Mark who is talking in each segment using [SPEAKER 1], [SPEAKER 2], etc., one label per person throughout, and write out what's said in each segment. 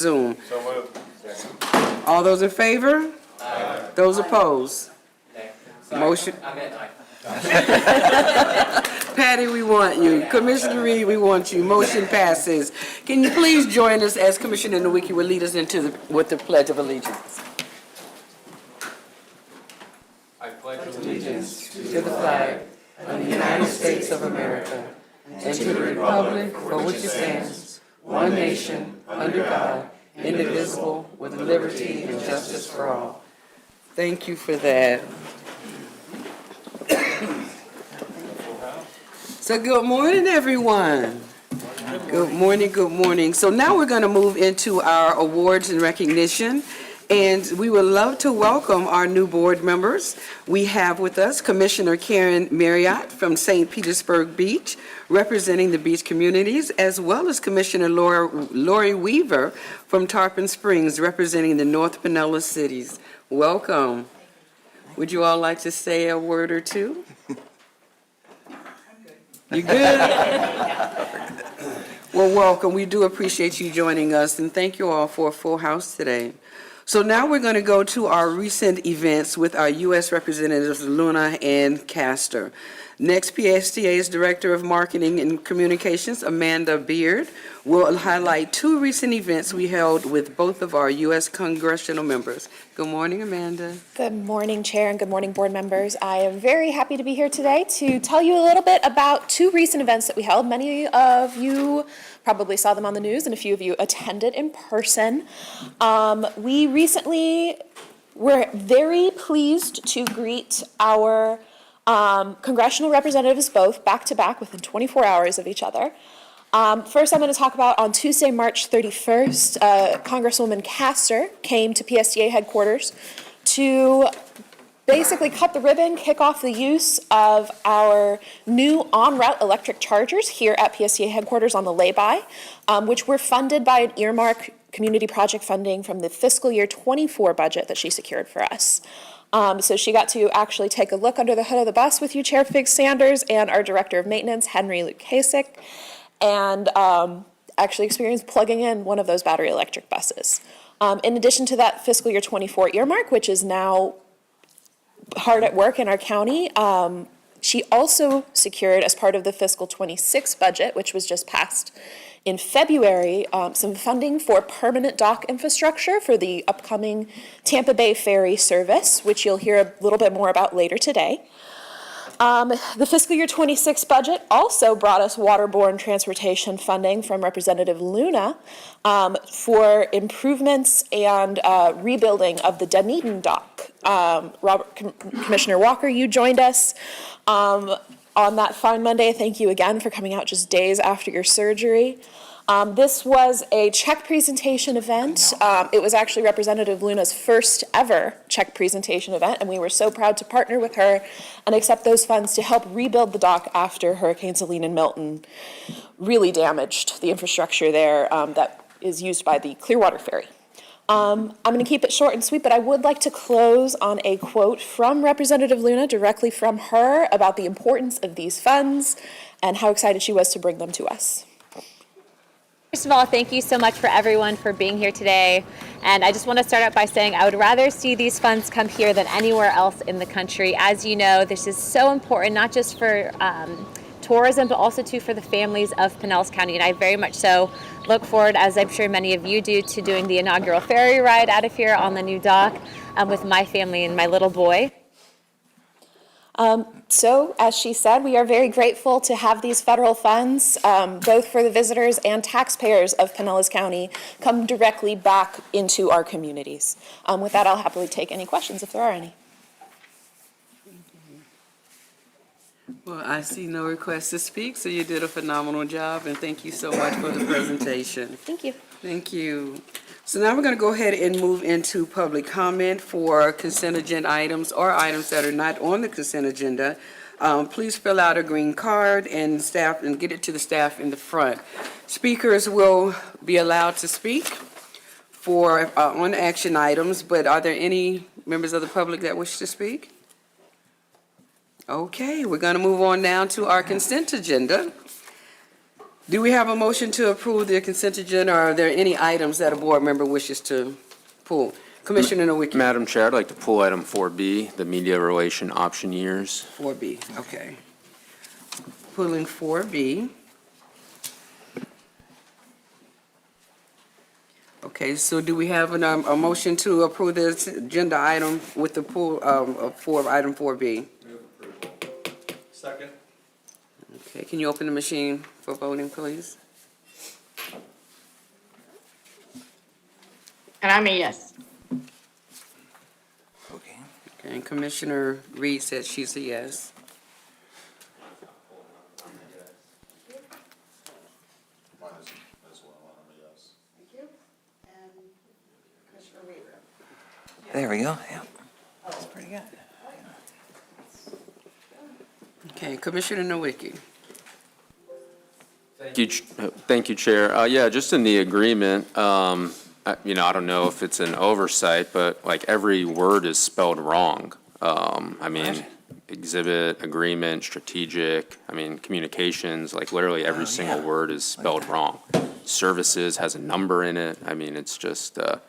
[SPEAKER 1] Zoom.
[SPEAKER 2] So moved.
[SPEAKER 1] All those in favor? Aye. Those opposed? Motion. Patty, we want you. Commissioner Reed, we want you. Motion passes. Can you please join us as Commissioner Nowicki will lead us with the Pledge of Allegiance?
[SPEAKER 2] I pledge allegiance
[SPEAKER 1] To the flag of the United States of America and to the republic for which it stands, one nation, under God, indivisible, with liberty and justice for all. Thank you for that. So good morning, everyone. Good morning, good morning. So now we're going to move into our awards and recognition. And we would love to welcome our new board members. We have with us Commissioner Karen Marriott from St. Petersburg Beach, representing the beach communities, as well as Commissioner Lori Weaver from Tarpon Springs, representing the North Pinellas cities. Welcome. Would you all like to say a word or two? You good? Well, welcome. We do appreciate you joining us, and thank you all for a full house today. So now we're going to go to our recent events with our U.S. representatives, Luna and Castor. Next, PSTA's Director of Marketing and Communications, Amanda Beard, will highlight two recent events we held with both of our U.S. congressional members. Good morning, Amanda.
[SPEAKER 3] Good morning, Chair, and good morning, board members. I am very happy to be here today to tell you a little bit about two recent events that we held. Many of you probably saw them on the news, and a few of you attended in person. We recently were very pleased to greet our congressional representatives both back-to-back within 24 hours of each other. First, I'm going to talk about on Tuesday, March 31st, Congresswoman Castor came to PSTA headquarters to basically cut the ribbon, kick off the use of our new en-route electric chargers here at PSTA headquarters on the lay-by, which were funded by an earmark community project funding from the fiscal year 24 budget that she secured for us. So she got to actually take a look under the hood of the bus with you, Chair Fig Sanders, and our Director of Maintenance, Henry Lukasik, and actually experienced plugging in one of those battery electric buses. In addition to that fiscal year 24 earmark, which is now hard at work in our county, she also secured, as part of the fiscal 26 budget, which was just passed in February, some funding for permanent dock infrastructure for the upcoming Tampa Bay ferry service, which you'll hear a little bit more about later today. The fiscal year 26 budget also brought us waterborne transportation funding from Representative Luna for improvements and rebuilding of the Dunedin dock. Commissioner Walker, you joined us on that fine Monday. Thank you again for coming out just days after your surgery. This was a check presentation event. It was actually Representative Luna's first ever check presentation event, and we were so proud to partner with her and accept those funds to help rebuild the dock after Hurricanes Helene and Milton really damaged the infrastructure there that is used by the Clearwater Ferry. I'm going to keep it short and sweet, but I would like to close on a quote from Representative Luna, directly from her, about the importance of these funds and how excited she was to bring them to us.
[SPEAKER 4] First of all, thank you so much for everyone for being here today. And I just want to start out by saying I would rather see these funds come here than anywhere else in the country. As you know, this is so important, not just for tourism, but also too for the families of Pinellas County. And I very much so look forward, as I'm sure many of you do, to doing the inaugural ferry ride out of here on the new dock with my family and my little boy.
[SPEAKER 3] So, as she said, we are very grateful to have these federal funds, both for the visitors and taxpayers of Pinellas County, come directly back into our communities. With that, I'll happily take any questions if there are any.
[SPEAKER 1] Well, I see no requests to speak, so you did a phenomenal job, and thank you so much for the presentation.
[SPEAKER 3] Thank you.
[SPEAKER 1] Thank you. So now we're going to go ahead and move into public comment for consent agenda items or items that are not on the consent agenda. Please fill out a green card and get it to the staff in the front. Speakers will be allowed to speak for on action items, but are there any members of the public that wish to speak? Okay, we're going to move on now to our consent agenda. Do we have a motion to approve the consent agenda, or are there any items that a board member wishes to pull? Commissioner Nowicki?
[SPEAKER 2] Madam Chair, I'd like to pull item 4B, the media relation option years.
[SPEAKER 1] 4B, okay. Pulling 4B. Okay, so do we have a motion to approve this agenda item with the pull for item 4B?
[SPEAKER 5] Second.
[SPEAKER 1] Okay, can you open the machine for voting, please?
[SPEAKER 6] And I'm a yes.
[SPEAKER 5] Okay.
[SPEAKER 1] Okay, and Commissioner Reed said she's a yes.
[SPEAKER 5] There we go, yeah. That's pretty good.
[SPEAKER 1] Okay, Commissioner Nowicki?
[SPEAKER 2] Thank you, Chair. Yeah, just in the agreement, I don't know if it's an oversight, but like every word is spelled wrong. Exhibit, agreement, strategic, communications, like literally every single word is spelled wrong. Services has a number in it. It's just, I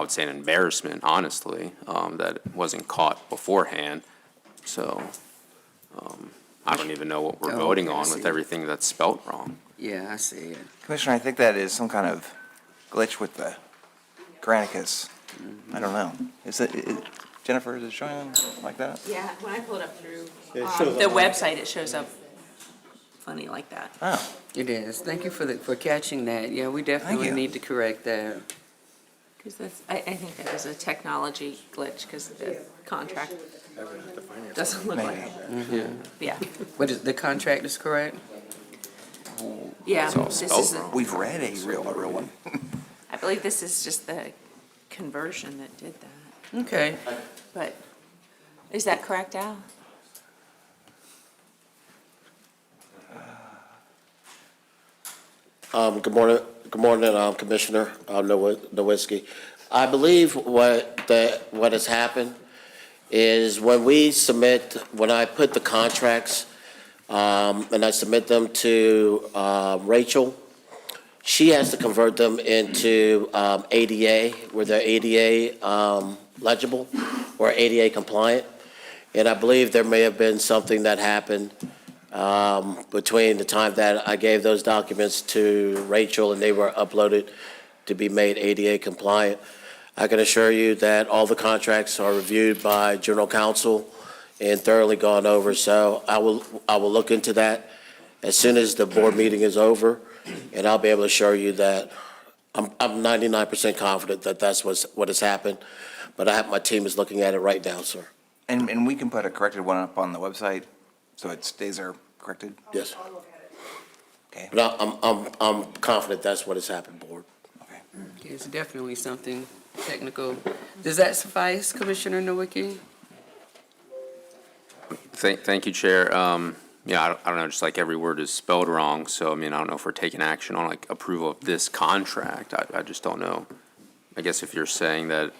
[SPEAKER 2] would say an embarrassment, honestly, that it wasn't caught beforehand. So, I don't even know what we're voting on with everything that's spelled wrong.
[SPEAKER 1] Yeah, I see it.
[SPEAKER 5] Commissioner, I think that is some kind of glitch with the Granicus. I don't know. Jennifer, is it showing like that?
[SPEAKER 6] Yeah, when I pull it up through
[SPEAKER 7] The website, it shows up funny like that.
[SPEAKER 5] Oh,
[SPEAKER 1] It is. Thank you for catching that. Yeah, we definitely
[SPEAKER 5] you.
[SPEAKER 1] need to correct that.
[SPEAKER 7] Because that's, I think that is a technology glitch because the contract doesn't look like it. Yeah,
[SPEAKER 1] But the contract is correct?
[SPEAKER 7] yeah.
[SPEAKER 2] It's all
[SPEAKER 7] This
[SPEAKER 2] spelled
[SPEAKER 7] is,
[SPEAKER 2] wrong.
[SPEAKER 5] we've read a real one.
[SPEAKER 7] I believe this is just the conversion that did that.
[SPEAKER 1] Okay.
[SPEAKER 7] But is that correct, Al?
[SPEAKER 8] Good morning, Commissioner Nowinski. I believe what has happened is when I put the contracts, and I submit them to Rachel, she has to convert them into ADA, where they're ADA legible or ADA compliant. And I believe there may have been something that happened between the time that I gave those documents to Rachel and they were uploaded to be made ADA compliant. I can assure you that all the contracts are reviewed by General Counsel and thoroughly gone over, so I will look into that as soon as the board meeting is over, and I'll be able to show you that I'm 99% confident that that's what has happened, but my team is looking at it right now, sir.
[SPEAKER 5] And we can put a corrected one up on the website, so it stays there corrected?
[SPEAKER 8] Yes.
[SPEAKER 5] Okay.
[SPEAKER 8] But I'm confident that's what has happened, board.
[SPEAKER 5] Okay.
[SPEAKER 1] It's definitely something technical. Does that suffice, Commissioner Nowicki?
[SPEAKER 2] Thank you, Chair. I don't know, just like every word is spelled wrong, so I don't know if we're taking action on like approval of this contract. I just don't know. I guess if you're saying that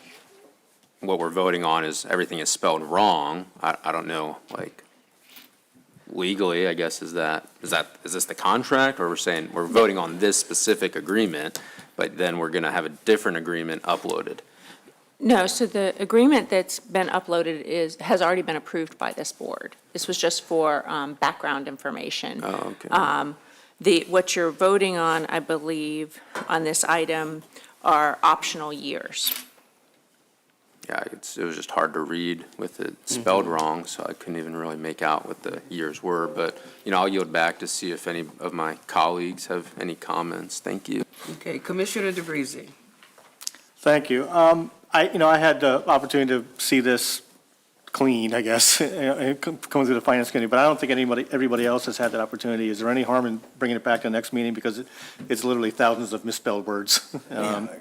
[SPEAKER 2] what we're voting on is everything is spelled wrong, I don't know, like legally, I guess, is this the contract, or we're saying we're voting on this specific agreement, but then we're gonna have a different agreement uploaded?
[SPEAKER 7] No, so the agreement that's been uploaded has already been approved by this board. This was just for background information.
[SPEAKER 2] Oh, okay.
[SPEAKER 7] What you're voting on, I believe, on this item are optional years.
[SPEAKER 2] Yeah, it was just hard to read with it spelled wrong, so I couldn't even really make out what the years were. But, I'll yield back to see if any of my colleagues have any comments. Thank you.
[SPEAKER 1] Okay, Commissioner DeBreezy.
[SPEAKER 9] Thank you. I had the opportunity to see this clean, I guess, coming through the finance committee, but I don't think everybody else has had that opportunity. Is there any harm in bringing it back to the next meeting? Because it's literally thousands of misspelled words.
[SPEAKER 1] Okay.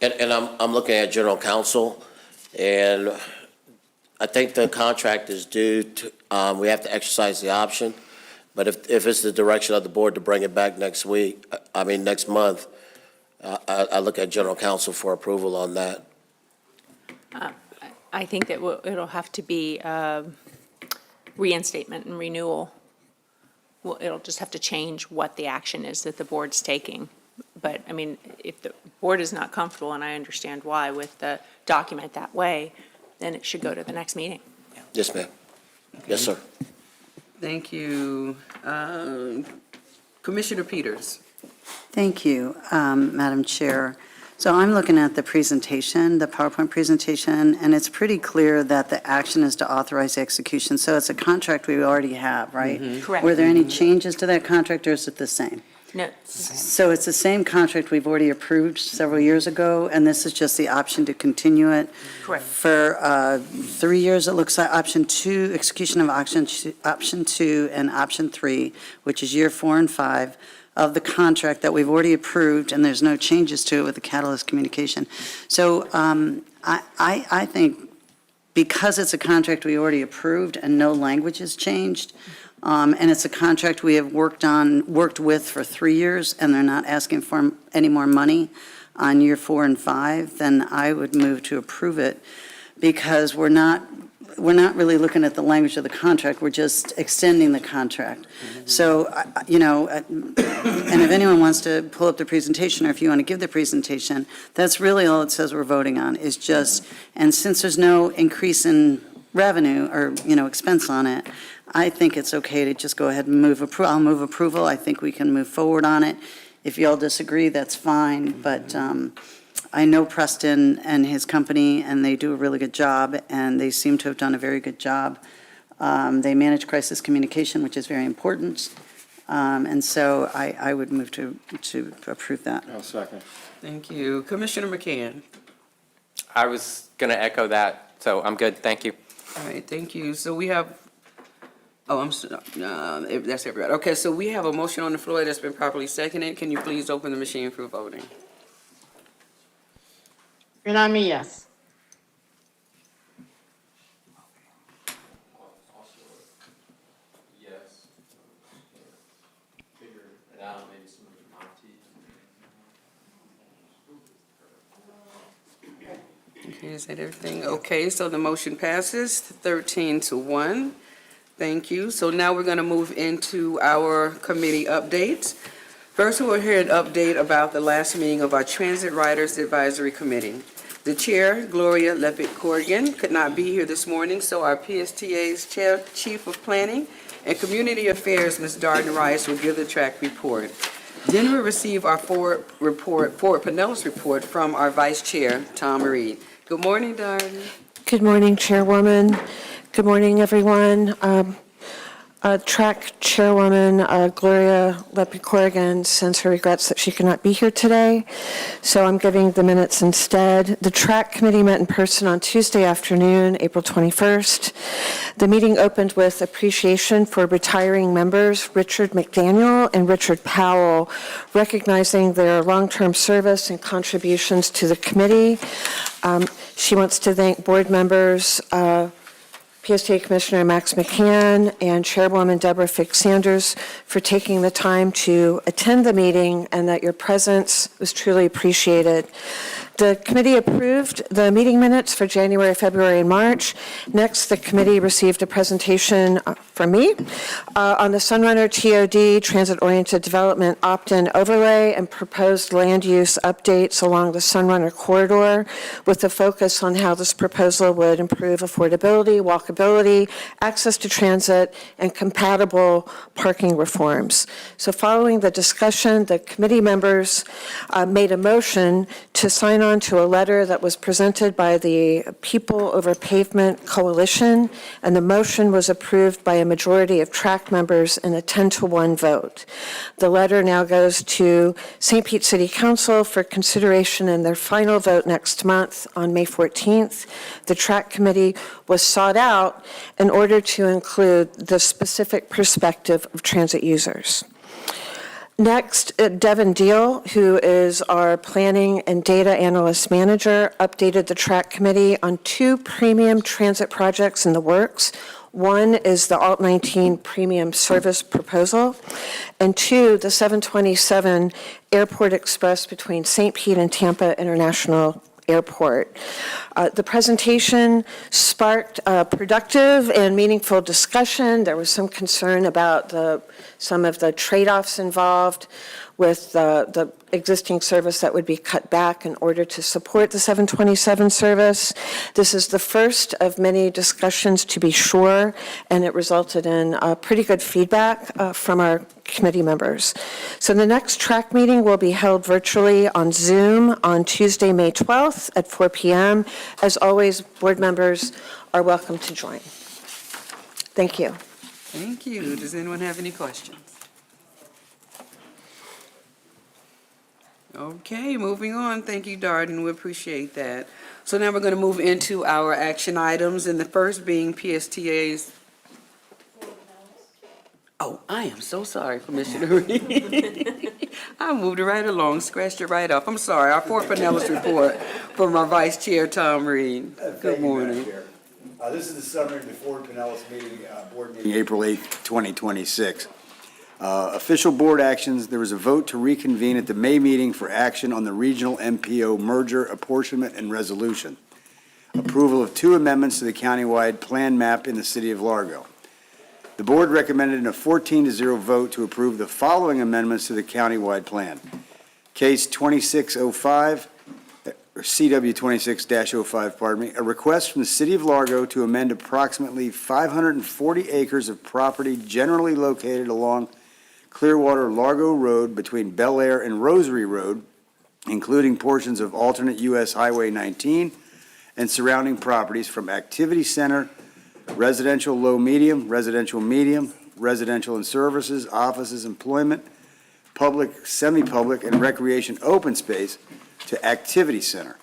[SPEAKER 8] And I'm looking at General Counsel, and I think the contract is due to, we have to exercise the option, but if it's the direction of the board to bring it back next month, I look at General Counsel for approval on that.
[SPEAKER 7] I think that it'll have to be reinstatement and renewal Well, it'll just have to change what the action is that the board's taking. But, I mean, if the board is not comfortable, and I understand why, with the document that way, then it should go to the next meeting.
[SPEAKER 8] Yes, ma'am. Yes, sir.
[SPEAKER 1] Thank you. Commissioner Peters.
[SPEAKER 10] Thank you, Madam Chair. So I'm looking at the presentation, the PowerPoint presentation, and it's pretty clear that the action is to authorize execution. So it's a contract we already have, right?
[SPEAKER 7] Correct.
[SPEAKER 10] Were there any changes to that contract, or is it the same?
[SPEAKER 7] No,
[SPEAKER 10] So it's the same contract we've already approved several years ago, and this is just the option to continue it?
[SPEAKER 7] Correct.
[SPEAKER 10] For 3 years, it looks like option 2, execution of option 2 and option 3, which is year 4 and 5 of the contract that we've already approved, and there's no changes to it with the Catalyst Communication. So I think because it's a contract we already approved and no language has changed, and it's a contract we have worked with for 3 years, and they're not asking for any more money on year 4 and 5, then I would move to approve it, because we're not really looking at the language of the contract, we're just extending the contract. So, and if anyone wants to pull up the presentation, or if you want to give the presentation, that's really all it says we're voting on, is just, and since there's no increase in revenue or, expense on it, I think it's okay to just go ahead and move approval. I'll move approval. I think we can move forward on it. If you all disagree, that's fine, but I know Preston and his company, and they do a really good job, and they seem to have done a very good job. They manage crisis communication, which is very important, and so I would move to approve that.
[SPEAKER 9] I'll second.
[SPEAKER 1] Thank you. Commissioner McCann.
[SPEAKER 11] I was going to echo that, so I'm good, thank you.
[SPEAKER 1] All right, thank you. So we have, that's everybody. Okay, so we have a motion on the floor that's been properly seconded. Can you please open the machine for voting?
[SPEAKER 6] Renami, yes.
[SPEAKER 2] Yes. Figure it out, maybe some of the
[SPEAKER 1] Okay, is that everything? Okay, so the motion passes 13-1. Thank you. So now we're going to move into our committee updates. First, we'll hear an update about the last meeting of our Transit Riders Advisory Committee. The chair, Gloria Levitt-Corrigan, could not be here this morning, so our PSTA's Chief of Planning and Community Affairs, Ms. Darden Rice, will give the track report. Then we'll receive our Forward Pinellas report from our Vice Chair, Tom Reed. Good morning, Darden.
[SPEAKER 12] Good morning, Chairwoman. Good morning, everyone. Track Chairwoman Gloria Levitt-Corrigan sends her regrets that she could not be here today, so I'm giving the minutes instead. The Track Committee met in person on Tuesday afternoon, April 21st. The meeting opened with appreciation for retiring members Richard McDaniel and Richard Powell, recognizing their long-term service and contributions to the committee. She wants to thank board members PSTA Commissioner Max McCann and Chairwoman Deborah Fix-Sanders for taking the time to attend the meeting, and that your presence was truly appreciated. The committee approved the meeting minutes for January, February, and March. Next, the committee received a presentation from me on the Sunrunner TOD Transit-Oriented Development Opt-in Overlay and proposed land use updates along the Sunrunner corridor, with a focus on how this proposal would improve affordability, walkability, access to transit, and compatible parking reforms. So following the discussion, the committee members made a motion to sign on to a letter that was presented by the People Over Pavement Coalition, and the motion was approved by a majority of track members in a 10-1 vote. The letter now goes to St. Pete City Council for consideration in their final vote next month on May 14th. The track committee was sought out in order to include the specific perspective of transit users. Next, Devin Deal, who is our Planning and Data Analyst Manager, updated the track committee on 2 premium transit projects in the works. One is the Alt 19 Premium Service Proposal, and 2, the 727 Airport Express between St. Pete and Tampa International Airport. The presentation sparked a productive and meaningful discussion. There was some concern about some of the trade-offs involved with the existing service that would be cut back in order to support the 727 service. This is the first of many discussions, to be sure, and it resulted in pretty good feedback from our committee members. So the next track meeting will be held virtually on Zoom on Tuesday, May 12th at 4 p.m. As always, board members are welcome to join. Thank you.
[SPEAKER 1] Thank you. Does anyone have any questions? Okay, moving on. Thank you, Darden. We appreciate that. So now we're going to move into our action items, and the first being PSTA's. Oh, I am so sorry, Commissioner Reed. I moved it right along, scratched it right up. I'm sorry. Our Fort Pinellas report from our Vice Chair, Tom Reed. Good morning.
[SPEAKER 13] This is the summary of the Fort Pinellas meeting, board meeting, April 8th, 2026. Official board actions, there was a vote to reconvene at the May meeting for action on the regional MPO merger, apportionment, and resolution. Approval of 2 amendments to the countywide plan map in the city of Largo. The board recommended in a 14-0 vote to approve the following amendments to the countywide plan. Case 2605, or CW 26-05, pardon me, a request from the city of Largo to amend approximately 540 acres of property generally located along Clearwater Largo Road between Bel Air and Rosary Road, including portions of alternate U.S. Highway 19 and surrounding properties from Activity Center, residential low-medium, residential medium, residential and services, offices, employment, public, semi-public, and recreation open space to Activity Center.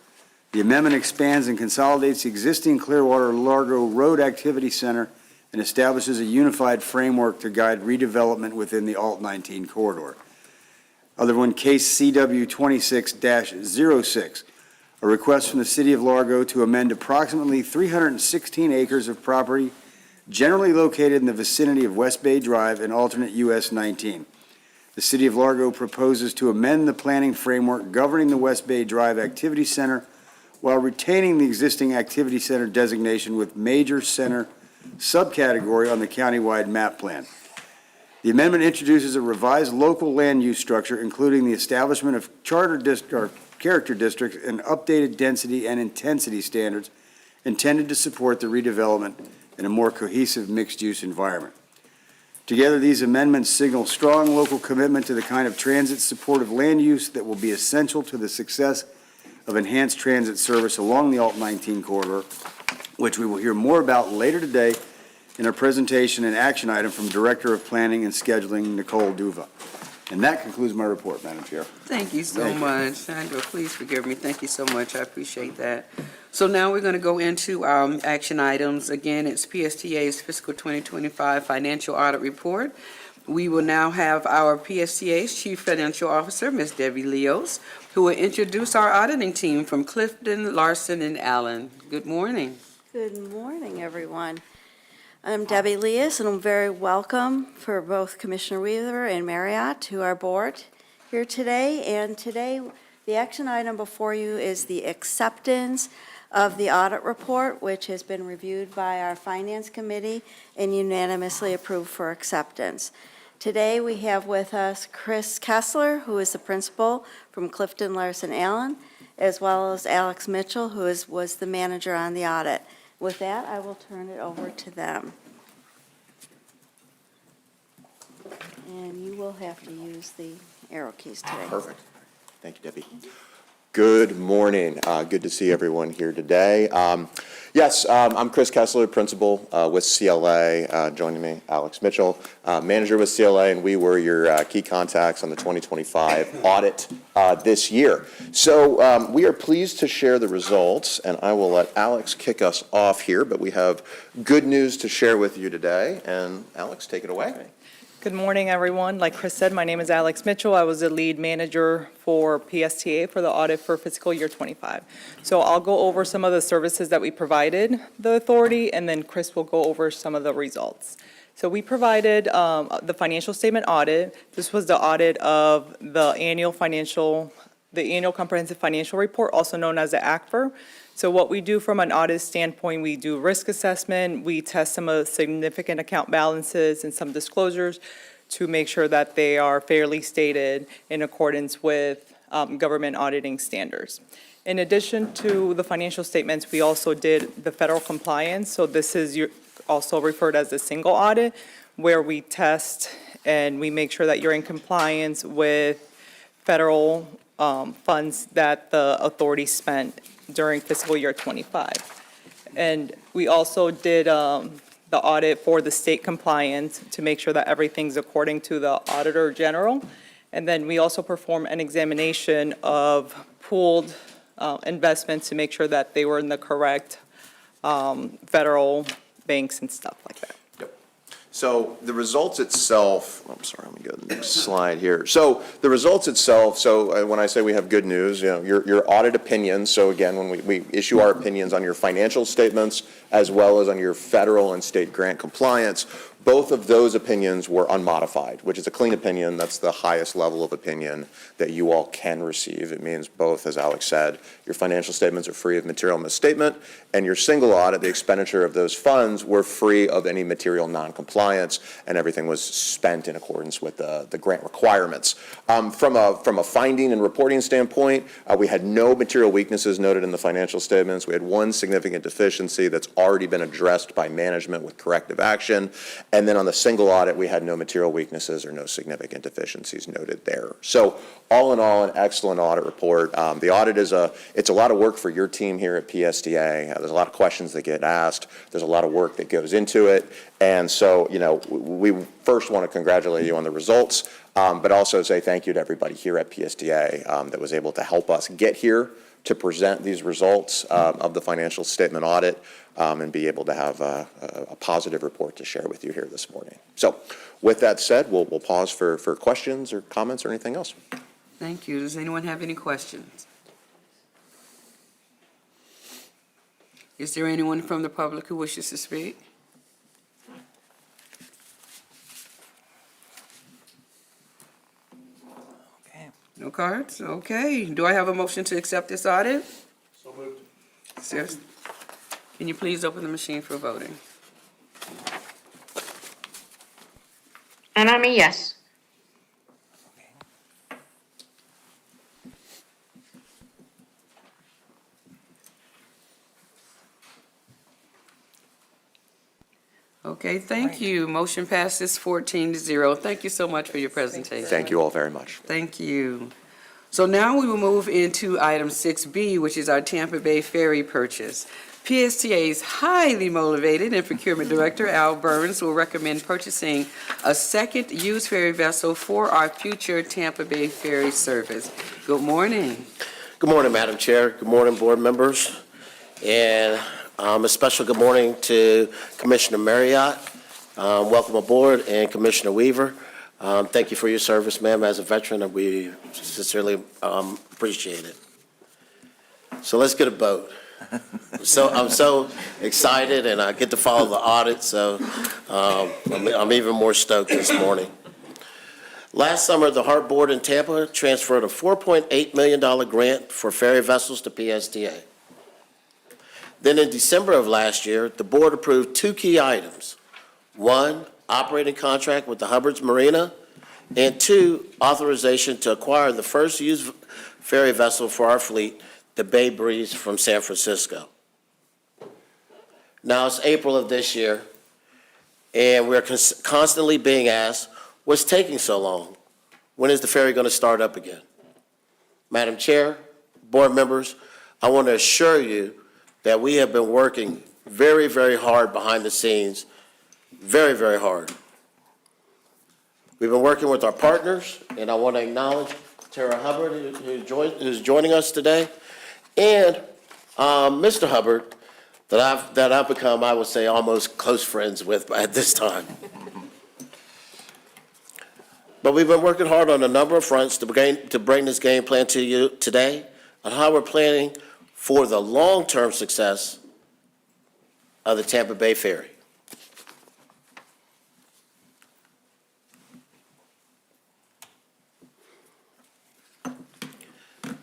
[SPEAKER 13] The amendment expands and consolidates the existing Clearwater Largo Road Activity Center and establishes a unified framework to guide redevelopment within the Alt 19 corridor. Other one, case CW 26-06, a request from the city of Largo to amend approximately 316 acres of property generally located in the vicinity of West Bay Drive and alternate US 19. The city of Largo proposes to amend the planning framework governing the West Bay Drive Activity Center while retaining the existing Activity Center designation with major center subcategory on the countywide map plan. The amendment introduces a revised local land use structure, including the establishment of charter character districts and updated density and intensity standards intended to support the redevelopment in a more cohesive mixed-use environment. Together, these amendments signal strong local commitment to the kind of transit-supportive land use that will be essential to the success of enhanced transit service along the Alt 19 corridor, which we will hear more about later today in our presentation and action item from Director of Planning and Scheduling, Nicole Duva. And that concludes my report, Madam Chair.
[SPEAKER 1] Thank you so much. Sandra, please forgive me. Thank you so much. I appreciate that. So now we're going to go into our action items. Again, it's PSTA's fiscal 2025 financial audit report. We will now have our PSTA's Chief Financial Officer, Ms. Debbie Leos, who will introduce our auditing team from Clifton, Larson, and Allen. Good morning.
[SPEAKER 14] Good morning, everyone. I'm Debbie Leos, and I'm very welcome for both Commissioner Weaver and Marriott to our board here today. And today, the action item before you is the acceptance of the audit report, which has been reviewed by our Finance Committee and unanimously approved for acceptance. Today, we have with us Chris Kessler, who is the principal from Clifton, Larson, Allen, as well as Alex Mitchell, who was the manager on the audit. With that, I will turn it over to them. And you will have to use the arrow keys today.
[SPEAKER 15] Perfect. Thank you, Debbie. Good morning. Good to see everyone here today. Yes, I'm Chris Kessler, principal with CLA. Joining me, Alex Mitchell, manager with CLA, and we were your key contacts on the 2025 audit this year. So we are pleased to share the results, and I will let Alex kick us off here, but we have good news to share with you today. And Alex, take it away.
[SPEAKER 16] Good morning, everyone. Like Chris said, my name is Alex Mitchell. I was the lead manager for PSTA for the audit for fiscal year 25. So I'll go over some of the services that we provided the authority, and then Chris will go over some of the results. So we provided the financial statement audit. This was the audit of the annual financial the Annual Comprehensive Financial Report, also known as the ACFR. So what we do from an audit standpoint, we do risk assessment, we test some of the significant account balances and some disclosures to make sure that they are fairly stated in accordance with government auditing standards. In addition to the financial statements, we also did the federal compliance. So this is also referred as a single audit, where we test and we make sure that you're in compliance with federal funds that the authority spent during fiscal year '25. And we also did the audit for the state compliance to make sure that everything's according to the Auditor General. And then we also perform an examination of pooled investments to make sure that they were in the correct federal banks and stuff like that.
[SPEAKER 15] So the results itself, I'm sorry, let me go to the next slide here. So the results itself, so when I say we have good news, you know, your audit opinions, so again, when we issue our opinions on your financial statements as well as on your federal and state grant compliance, both of those opinions were unmodified, which is a clean opinion. That's the highest level of opinion that you all can receive. It means both, as Alex said, your financial statements are free of material misstatement, and your single audit, the expenditure of those funds, were free of any material non-compliance, and everything was spent in accordance with the grant requirements. From a finding and reporting standpoint, we had no material weaknesses noted in the financial statements. We had one significant deficiency that's already been addressed by management with corrective action. And then on the single audit, we had no material weaknesses or no significant deficiencies noted there. So all in all, an excellent audit report. The audit it's a lot of work for your team here at PSTA. There's a lot of questions that get asked. There's a lot of work that goes into it. And so, you know, we first want to congratulate you on the results, but also say thank you to everybody here at PSTA that was able to help us get here to present these results of the financial statement audit and be able to have a positive report to share with you here this morning. So with that said, we'll pause for questions or comments or anything else.
[SPEAKER 1] Thank you. Does anyone have any questions? Is there anyone from the public who wishes to speak? No cards? Okay. Do I have a motion to accept this audit?
[SPEAKER 9] So moved.
[SPEAKER 1] Yes. Can you please open the machine for voting?
[SPEAKER 6] And I'm a yes.
[SPEAKER 1] Okay, thank you. Motion passes 14-0. Thank you so much for your presentation.
[SPEAKER 15] Thank you all very much.
[SPEAKER 1] Thank you. So now we will move into item 6B, which is our Tampa Bay Ferry purchase. PSTA's highly motivated and procurement director, Al Burns, will recommend purchasing a second used ferry vessel for our future Tampa Bay Ferry service. Good morning.
[SPEAKER 17] Good morning, Madam Chair. Good morning, board members. And a special good morning to Commissioner Marriott. Welcome aboard, and Commissioner Weaver. Thank you for your service, ma'am, as a veteran, and we sincerely appreciate it. So let's get a boat. I'm so excited, and I get to follow the audit, so I'm even more stoked this morning. Last summer, the Harbor Board in Tampa transferred a $4.8 million grant for ferry vessels to PSTA. Then in December of last year, the board approved two key items. One, operating contract with the Hubbard's Marina, and two, authorization to acquire the first used ferry vessel for our fleet, the Bay Breeze from San Francisco. Now it's April of this year, and we're constantly being asked, what's taking so long? When is the ferry going to start up again? Madam Chair, board members, I want to assure you that we have been working very, very hard behind the scenes, very, very hard. We've been working with our partners, and I want to acknowledge Tara Hubbard, who's joining us today, and Mr. Hubbard, that I've become, I would say, almost close friends with at this time. But we've been working hard on a number of fronts to bring this game plan to you today on how we're planning for the long-term success of the Tampa Bay Ferry.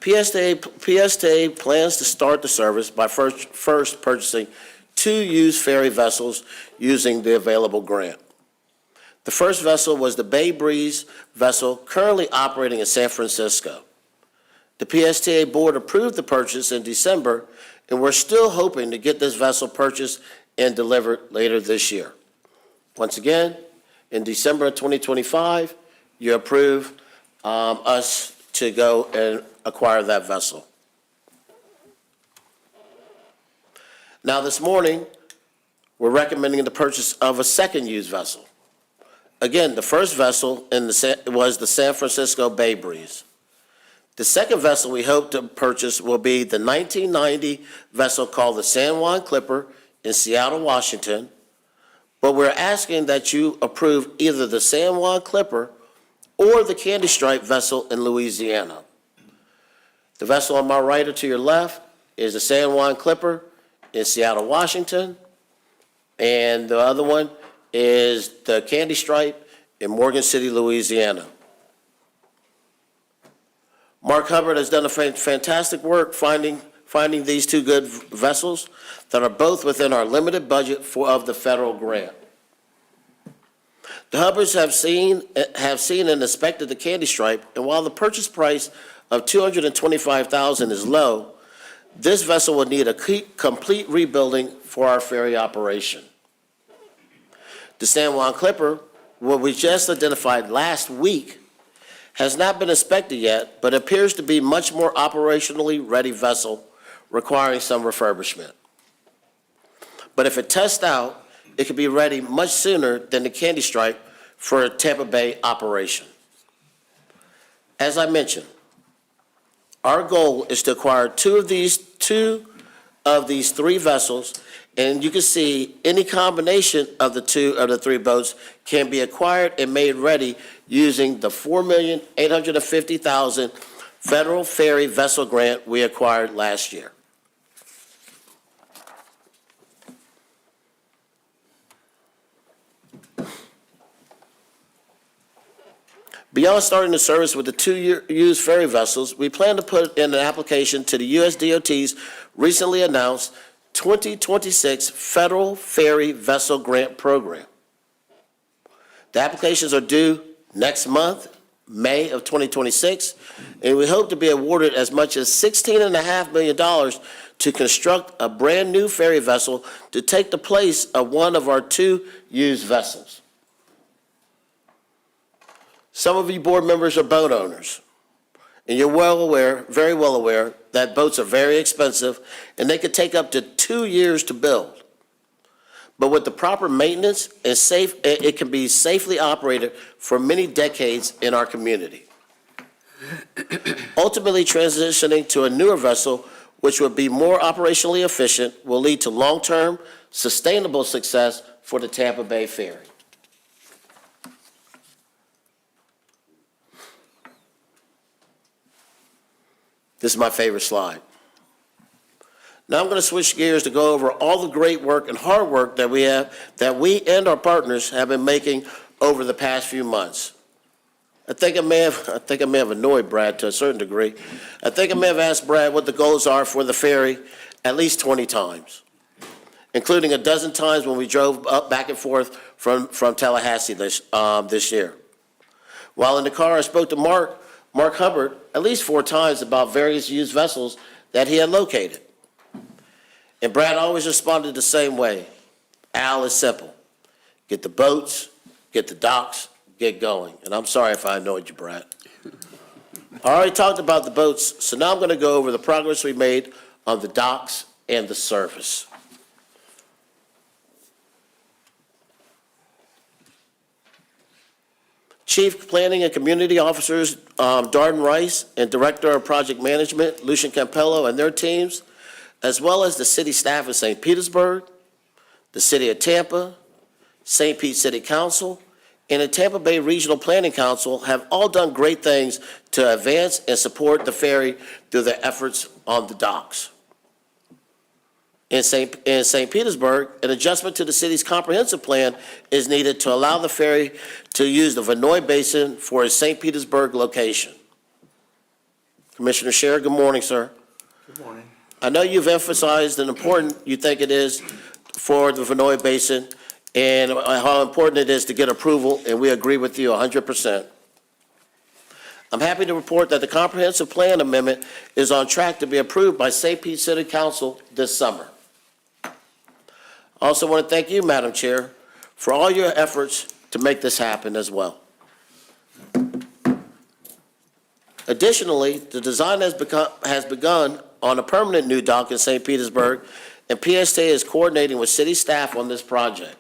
[SPEAKER 17] PSTA plans to start the service by first purchasing 2 used ferry vessels using the available grant. The first vessel was the Bay Breeze vessel currently operating in San Francisco. The PSTA board approved the purchase in December, and we're still hoping to get this vessel purchased and delivered later this year. Once again, in December of 2025, you approve us to go and acquire that vessel. Now, this morning, we're recommending the purchase of a second used vessel. Again, the first vessel was the San Francisco Bay Breeze. The second vessel we hope to purchase will be the 1990 vessel called the San Juan Clipper in Seattle, Washington, but we're asking that you approve either the San Juan Clipper or the Candy Stripe vessel in Louisiana. The vessel on my right or to your left is the San Juan Clipper in Seattle, Washington, and the other one is the Candy Stripe in Morgan City, Louisiana. Mark Hubbard has done a fantastic work finding these 2 good vessels that are both within our limited budget of the federal grant. The Hubbards have seen and inspected the Candy Stripe, and while the purchase price of $225,000 is low, this vessel will need a complete rebuilding for our ferry operation. The San Juan Clipper, what we just identified last week, has not been inspected yet, but appears to be much more operationally ready vessel requiring some refurbishment. But if it tests out, it could be ready much sooner than the Candy Stripe for a Tampa Bay operation. As I mentioned, our goal is to acquire two of these 3 vessels, and you can see any combination of the 2 of the 3 boats can be acquired and made ready using the $4,850,000 federal ferry vessel grant we acquired last year. Beyond starting the service with the 2 used ferry vessels, we plan to put in an application to the U.S. DOT's recently announced 2026 Federal Ferry Vessel Grant Program. The applications are due next month, May of 2026, and we hope to be awarded as much as $16.5 million to construct a brand-new ferry vessel to take the place of one of our 2 used vessels. Some of you board members are boat owners, and you're very well aware, that boats are very expensive, and they could take up to 2 years to build. But with the proper maintenance and it can be safely operated for many decades in our community. Ultimately, transitioning to a newer vessel, which would be more operationally efficient, will lead to long-term, sustainable success for the Tampa Bay Ferry. This is my favorite slide. Now I'm going to switch gears to go over all the great work and hard work that we and our partners have been making over the past few months. I think I may have annoyed Brad to a certain degree. I think I may have asked Brad what the goals are for the ferry at least 20 times, including a dozen times when we drove up back and forth from Tallahassee this year. While in the car, I spoke to Mark Hubbard at least 4 times about various used vessels that he had located. And Brad always responded the same way. Al, is simple. Get the boats, get the docks, get going. And I'm sorry if I annoyed you, Brad. I already talked about the boats, so now I'm going to go over the progress we made on the docks and the service. Chief Planning and Community Officers Darden Rice and Director of Project Management Lucian Campello and their teams, as well as the city staff of St. Petersburg, the City of Tampa, St. Pete City Council, and the Tampa Bay Regional Planning Council have all done great things to advance and support the ferry through their efforts on the docks. In St. Petersburg, an adjustment to the city's comprehensive plan is needed to allow the ferry to use the Vinoy Basin for its St. Petersburg location. Commissioner Share, good morning, sir.
[SPEAKER 9] Good morning.
[SPEAKER 17] I know you've emphasized and important you think it is for the Vanoy Basin and how important it is to get approval, and we agree with you 100%. I'm happy to report that the comprehensive plan amendment is on track to be approved by St. Pete City Council this summer. I also want to thank you, Madam Chair, for all your efforts to make this happen as well. Additionally, the design has begun on a permanent new dock in St. Petersburg, and PSTA is coordinating with city staff on this project.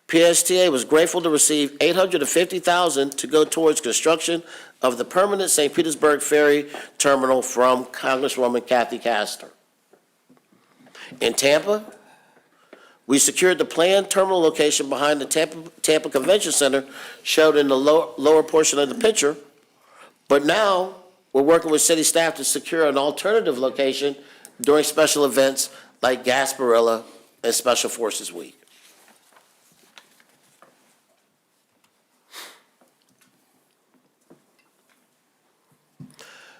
[SPEAKER 17] PSTA was grateful to receive $850,000 to go towards construction of the permanent St. Petersburg Ferry Terminal from Congresswoman Kathy Castor. In Tampa, we secured the planned terminal location behind the Tampa Convention Center, showed in the lower portion of the picture, but now we're working with city staff to secure an alternative location during special events like Gasparilla and Special Forces Week.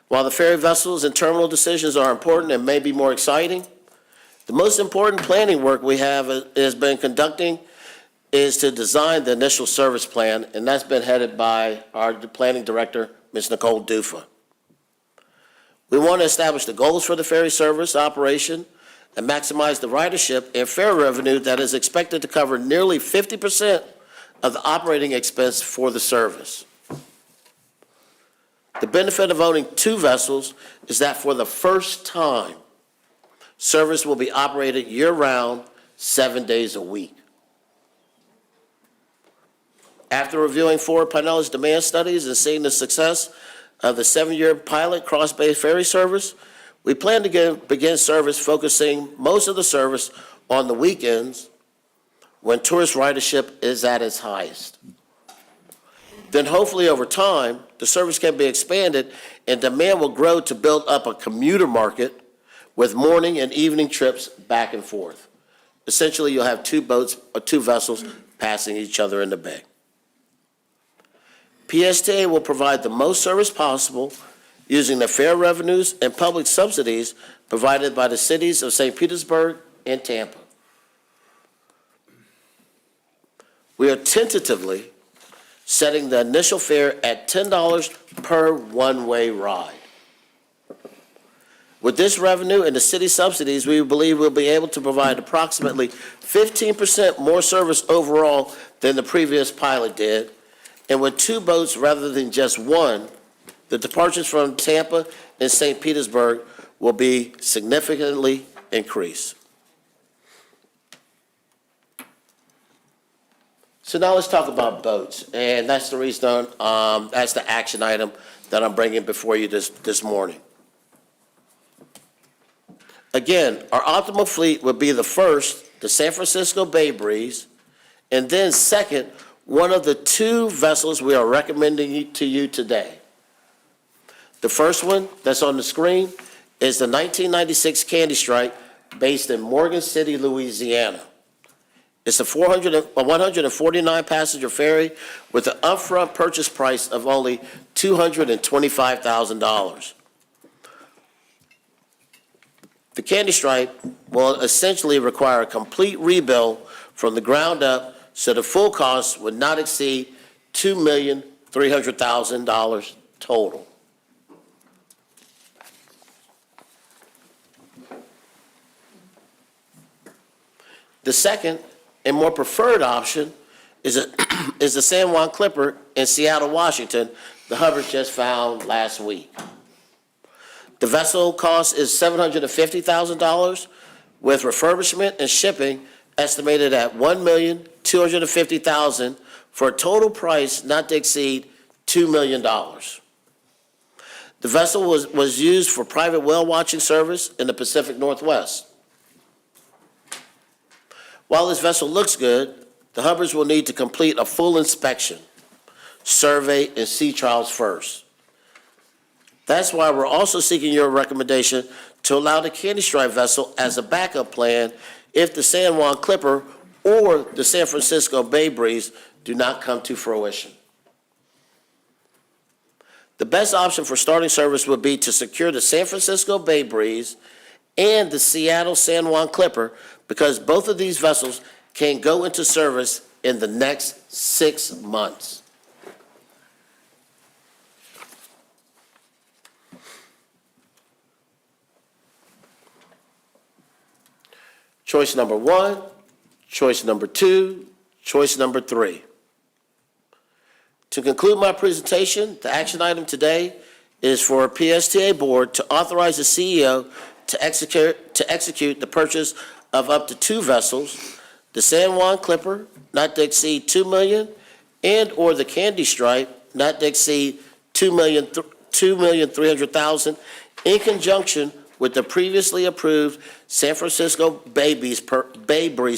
[SPEAKER 17] While the ferry vessels and terminal decisions are important and may be more exciting, the most important planning work we has been conducting is to design the initial service plan, and that's been headed by our planning director, Ms. Nicole Dufa. We want to establish the goals for the ferry service operation and maximize the ridership and fare revenue that is expected to cover nearly 50% of the operating expense for the service. The benefit of owning two vessels is that for the first time, service will be operated year-round, 7 days a week. After reviewing Ford Pinellas demand studies and seeing the success of the 7-year pilot cross-bay ferry service, we plan to begin service focusing most of the service on the weekends when tourist ridership is at its highest. Then hopefully over time, the service can be expanded and demand will grow to build up a commuter market with morning and evening trips back and forth. Essentially, you'll have two boats or two vessels passing each other in the bay. PSTA will provide the most service possible using the fare revenues and public subsidies provided by the cities of St. Petersburg and Tampa. We are tentatively setting the initial fare at $10 per one-way ride. With this revenue and the city subsidies, we believe we'll be able to provide approximately 15% more service overall than the previous pilot did. And with two boats rather than just one, the departures from Tampa and St. Petersburg will be significantly increased. So now let's talk about boats, and that's the reason, that's the action item that I'm bringing before you this morning. Again, our optimal fleet would be the first, the San Francisco Bay Breeze, and then second, one of the two vessels we are recommending to you today. The first one that's on the screen is the 1996 Candy Strike based in Morgan City, Louisiana. It's a 149-passenger ferry with an upfront purchase price of only $225,000. The Candy Stripe will essentially require a complete rebuild from the ground up, so the full cost would not exceed $2,300,000 total. The second and more preferred option is the San Juan Clipper in Seattle, Washington, the Hubbard just found last week. The vessel cost is $750,000 with refurbishment and shipping estimated at $1,250,000 for a total price not to exceed $2 million. The vessel was used for private whale watching service in the Pacific Northwest. While this vessel looks good, the Hubbards will need to complete a full inspection, survey, and sea trials first. That's why we're also seeking your recommendation to allow the Candy Stripe vessel as a backup plan if the San Juan Clipper or the San Francisco Bay Breeze do not come to fruition. The best option for starting service would be to secure the San Francisco Bay Breeze and the Seattle San Juan Clipper, because both of these vessels can go into service in the next 6 months. Choice number 1, choice number 2, choice number 3. To conclude my presentation, the action item today is for a PSTA board to authorize the CEO to execute the purchase of up to 2 vessels, the San Juan Clipper, not to exceed $2 million, and/or the Candy Stripe, not to exceed $2,300,000, in conjunction with the previously approved San Francisco Bay Breeze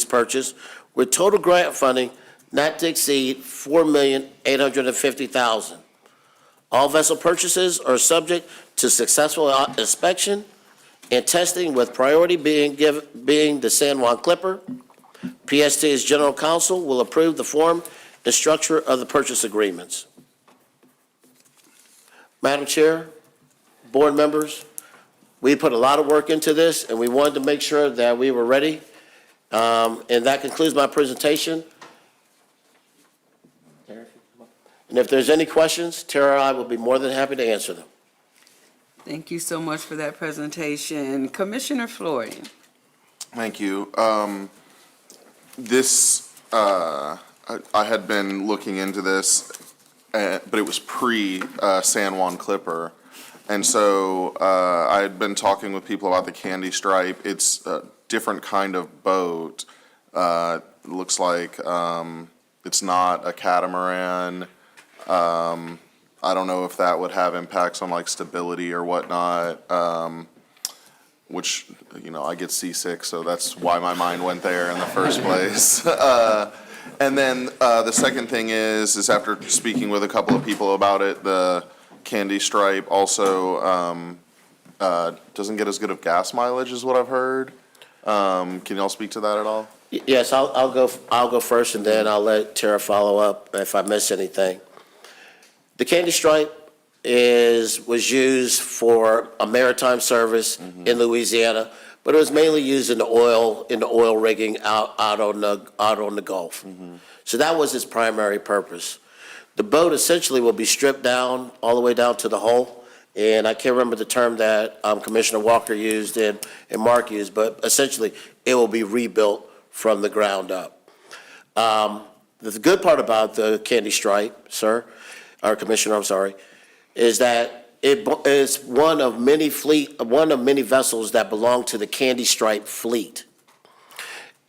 [SPEAKER 17] purchase, with total grant funding not to exceed $4,850,000. All vessel purchases are subject to successful inspection and testing, with priority being the San Juan Clipper. PSTA's General Counsel will approve the form and structure of the purchase agreements. Madam Chair, board members, we put a lot of work into this, and we wanted to make sure that we were ready. And that concludes my presentation. And if there's any questions, Tara and I will be more than happy to answer them.
[SPEAKER 1] Thank you so much for that presentation. Commissioner Floyd.
[SPEAKER 18] Thank you. I had been looking into this, but it was pre-San Juan Clipper. And so I had been talking with people about the Candy Stripe. It's a different kind of boat. It looks like it's not a catamaran. I don't know if that would have impacts on like stability or whatnot, which, you know, I get seasick, so that's why my mind went there in the first place. And then the second thing is after speaking with a couple of people about it, the Candy Stripe also doesn't get as good of gas mileage as what I've heard. Can y'all speak to that at all?
[SPEAKER 17] Yes, I'll go first, and then I'll let Tara follow up if I miss anything. The Candy Stripe was used for a maritime service in Louisiana, but it was mainly used in the oil rigging out on the Gulf. So that was its primary purpose. The boat essentially will be stripped down all the way down to the hull, and I can't remember the term that Commissioner Walker used and Mark used, but essentially it will be rebuilt from the ground up. The good part about the Candy Stripe, Commissioner, I'm sorry, is that it is one of many vessels that belong to the Candy Stripe fleet.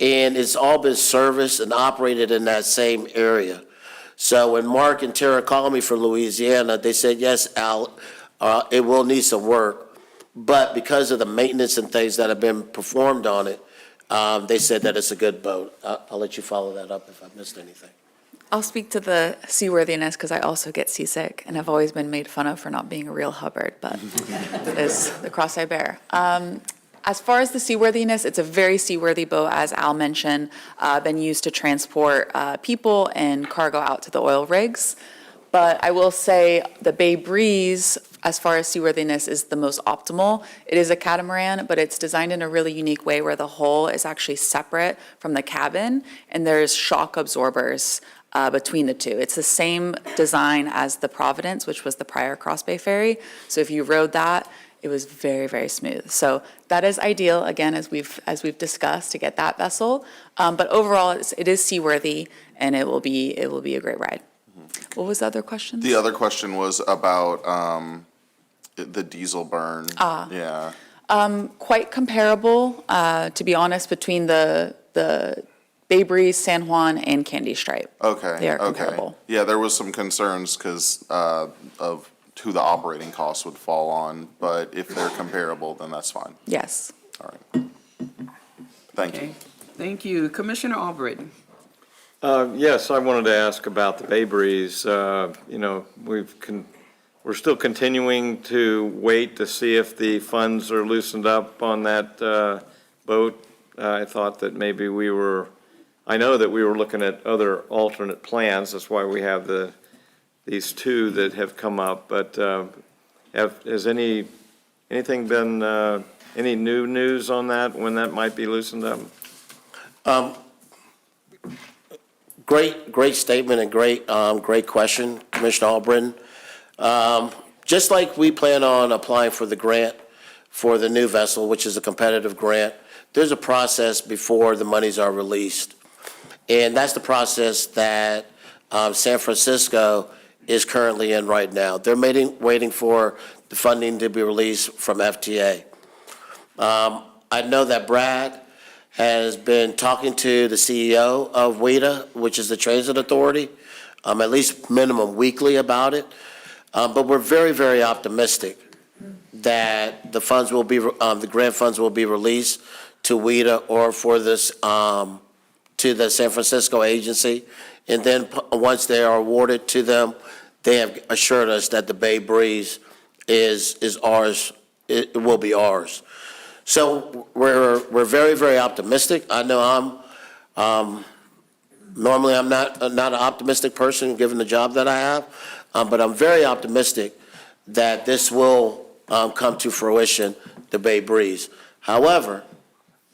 [SPEAKER 17] And it's all been serviced and operated in that same area. So when Mark and Tara called me from Louisiana, they said, yes, Al, it will need some work. But because of the maintenance and things that have been performed on it, they said that it's a good boat. I'll let you follow that up if I missed anything.
[SPEAKER 19] I'll speak to the seaworthiness because I also get seasick and have always been made fun of for not being a real Hubbard, but it is the cross I bear. As far as the seaworthiness, it's a very seaworthy boat, as Al mentioned, been used to transport people and cargo out to the oil rigs. But I will say the Bay Breeze, as far as seaworthiness, is the most optimal. It is a catamaran, but it's designed in a really unique way where the hull is actually separate from the cabin, and there's shock absorbers between the two. It's the same design as the Providence, which was the prior Cross Bay ferry. So if you rode that, it was very, very smooth. So that is ideal, again, as we've discussed, to get that vessel. But overall, it is seaworthy, and it will be a great ride. What was the other question?
[SPEAKER 18] The other question was about the diesel burn. Yeah.
[SPEAKER 19] Quite comparable, to be honest, between the Bay Breeze, San Juan, and Candy Stripe.
[SPEAKER 18] Okay.
[SPEAKER 19] They are comparable.
[SPEAKER 18] Yeah, there was some concerns because of who the operating costs would fall on, but if they're comparable, then that's fine.
[SPEAKER 19] Yes.
[SPEAKER 18] All right. Thank you.
[SPEAKER 1] Thank you. Commissioner Albritton.
[SPEAKER 20] Yes, I wanted to ask about the Bay Breeze. You know, we're still continuing to wait to see if the funds are loosened up on that boat. I thought that maybe I know that we were looking at other alternate plans. That's why we have the these two that have come up, but has anything been, any new news on that, when that might be loosened up?
[SPEAKER 17] Great statement and great question, Commissioner Albritton. Just like we plan on applying for the grant for the new vessel, which is a competitive grant, there's a process before the monies are released. And that's the process that San Francisco is currently in right now. They're waiting for the funding to be released from FTA. I know that Brad has been talking to the CEO of WIDA, which is the Transit Authority, at least minimum weekly about it. But we're very, very optimistic that the funds will be, the grant funds will be released to WIDA or for this, to the San Francisco agency. And then once they are awarded to them, they have assured us that the Bay Breeze is ours, it will be ours. So we're very, very optimistic. I know normally I'm not an optimistic person given the job that I have, but I'm very optimistic that this will come to fruition, the Bay Breeze. However,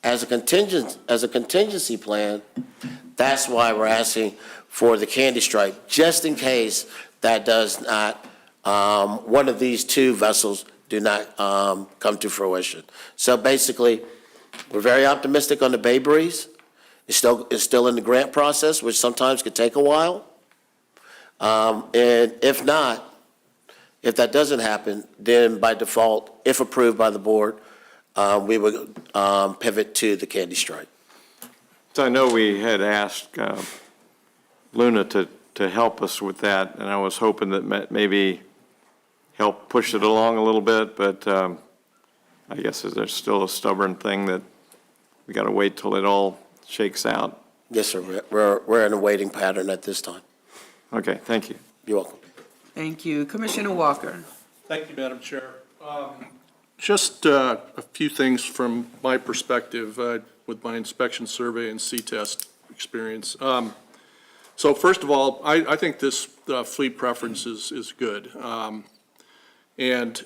[SPEAKER 17] as a contingency plan, that's why we're asking for the Candy Stripe, just in case that does not, one of these two vessels do not come to fruition. So basically, we're very optimistic on the Bay Breeze. It's still in the grant process, which sometimes could take a while. And if not, if that doesn't happen, then by default, if approved by the board, we would pivot to the Candy Stripe.
[SPEAKER 20] So I know we had asked Luna to help us with that, and I was hoping that maybe help push it along a little bit, but I guess there's still a stubborn thing that we got to wait till it all shakes out.
[SPEAKER 17] Yes, sir. We're in a waiting pattern at this time.
[SPEAKER 20] Okay, thank you.
[SPEAKER 17] You're welcome.
[SPEAKER 1] Thank you. Commissioner Walker.
[SPEAKER 21] Thank you, Madam Chair. Just a few things from my perspective with my inspection survey and C-test experience. So first of all, I think this fleet preference is good. And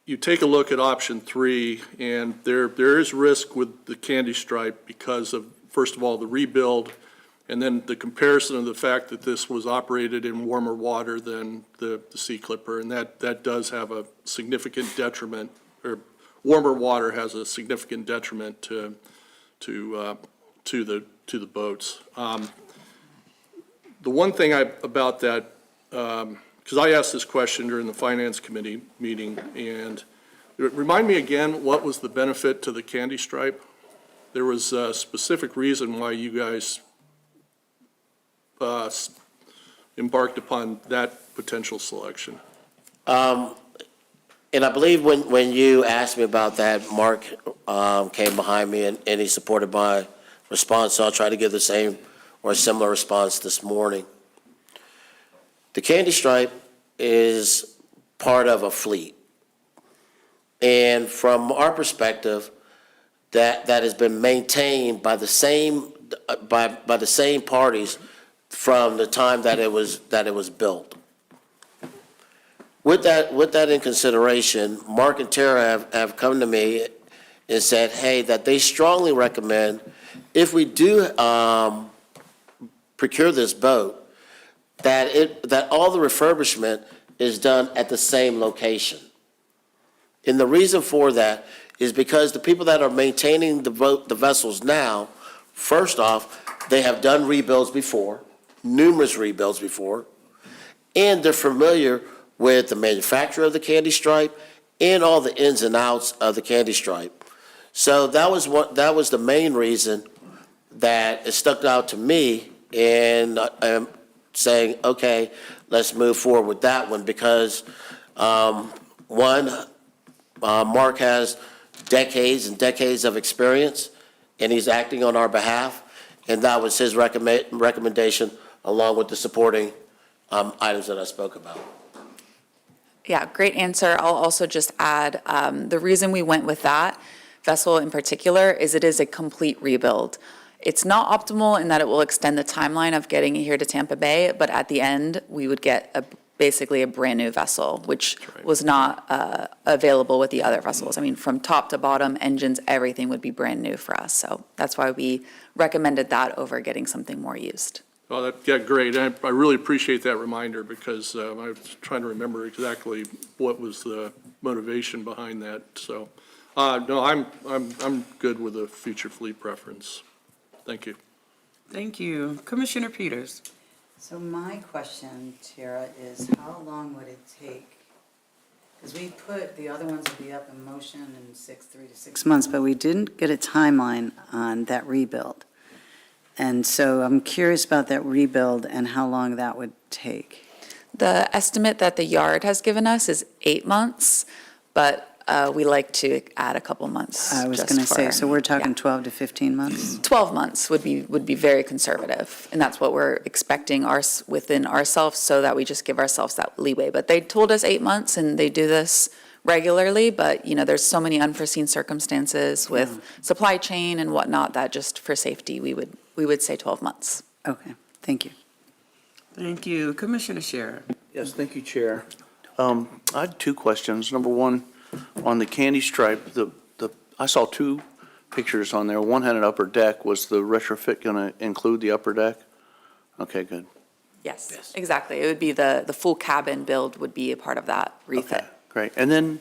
[SPEAKER 21] you take a look at option 3, and there is risk with the Candy Stripe because of, first of all, the rebuild, and then the comparison of the fact that this was operated in warmer water than the Sea Clipper, and that does have a significant detriment, or warmer water has a significant detriment to the boats. The one thing about that, because I asked this question during the Finance Committee meeting, and remind me again, what was the benefit to the Candy Stripe? There was a specific reason why you guys embarked upon that potential selection.
[SPEAKER 17] And I believe when you asked me about that, Mark came behind me and he supported my response, so I'll try to give the same or a similar response this morning. The Candy Stripe is part of a fleet. And from our perspective, that has been maintained by the same parties from the time that it was built. With that in consideration, Mark and Tara have come to me and said, hey, that they strongly recommend if we do procure this boat, that all the refurbishment is done at the same location. And the reason for that is because the people that are maintaining the vessels now, first off, they have done rebuilds before, numerous rebuilds before, and they're familiar with the manufacturer of the Candy Stripe and all the ins and outs of the Candy Stripe. So that was the main reason that it stuck out to me, and I'm saying, okay, let's move forward with that one because, Mark has decades and decades of experience, and he's acting on our behalf, and that was his recommendation along with the supporting items that I spoke about.
[SPEAKER 19] Yeah, great answer. I'll also just add, the reason we went with that vessel in particular is it is a complete rebuild. It's not optimal in that it will extend the timeline of getting it here to Tampa Bay, but at the end, we would get basically a brand-new vessel, which was not available with the other vessels. I mean, from top to bottom, engines, everything would be brand new for us. So that's why we recommended that over getting something more used.
[SPEAKER 21] Oh, yeah, great. I really appreciate that reminder because I was trying to remember exactly what was the motivation behind that. So, no, I'm good with a future fleet preference. Thank you.
[SPEAKER 1] Thank you. Commissioner Peters.
[SPEAKER 10] So my question, Tara, is how long would it take? Because we put, the other ones would be up in motion in 3 to 6 months, but we didn't get a timeline on that rebuild. And so I'm curious about that rebuild and how long that would take.
[SPEAKER 19] The estimate that the yard has given us is 8 months, but we like to add a couple months.
[SPEAKER 10] I was
[SPEAKER 19] just
[SPEAKER 10] going to say,
[SPEAKER 19] for-
[SPEAKER 10] so we're talking
[SPEAKER 19] yeah.
[SPEAKER 10] 12 to 15 months?
[SPEAKER 19] 12 months would be very conservative, and that's what we're expecting within ourselves, so that we just give ourselves that leeway. But they told us 8 months, and they do this regularly, but, you know, there's so many unforeseen circumstances with supply chain and whatnot that just for safety, we would say 12 months.
[SPEAKER 10] Okay, thank you.
[SPEAKER 1] Thank you. Commissioner Shara.
[SPEAKER 4] Yes, thank you, Chair. I had two questions. Number one, on the candy stripe, I saw two pictures on there. One had an upper deck. Was the retrofit going to include the upper deck? Okay, good.
[SPEAKER 19] Yes, exactly. It would be the full cabin build would be a part of that refit.
[SPEAKER 4] Okay, great. And then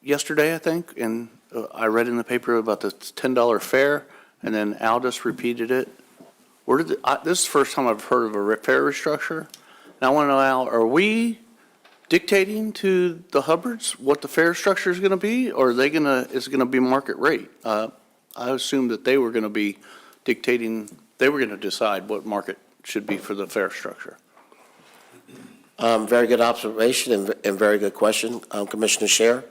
[SPEAKER 4] yesterday, I think, and I read in the paper about the $10 fare, and then Aldous repeated it. This is the first time I've heard of a fare restructure. And I want to know, Al, are we dictating to the Hubbards what the fare structure is going to be, or is it going to be market rate? I assumed that they were going to be dictating, they were going to decide what market should be for the fare structure.
[SPEAKER 8] Very good observation and very good question, Commissioner Scher.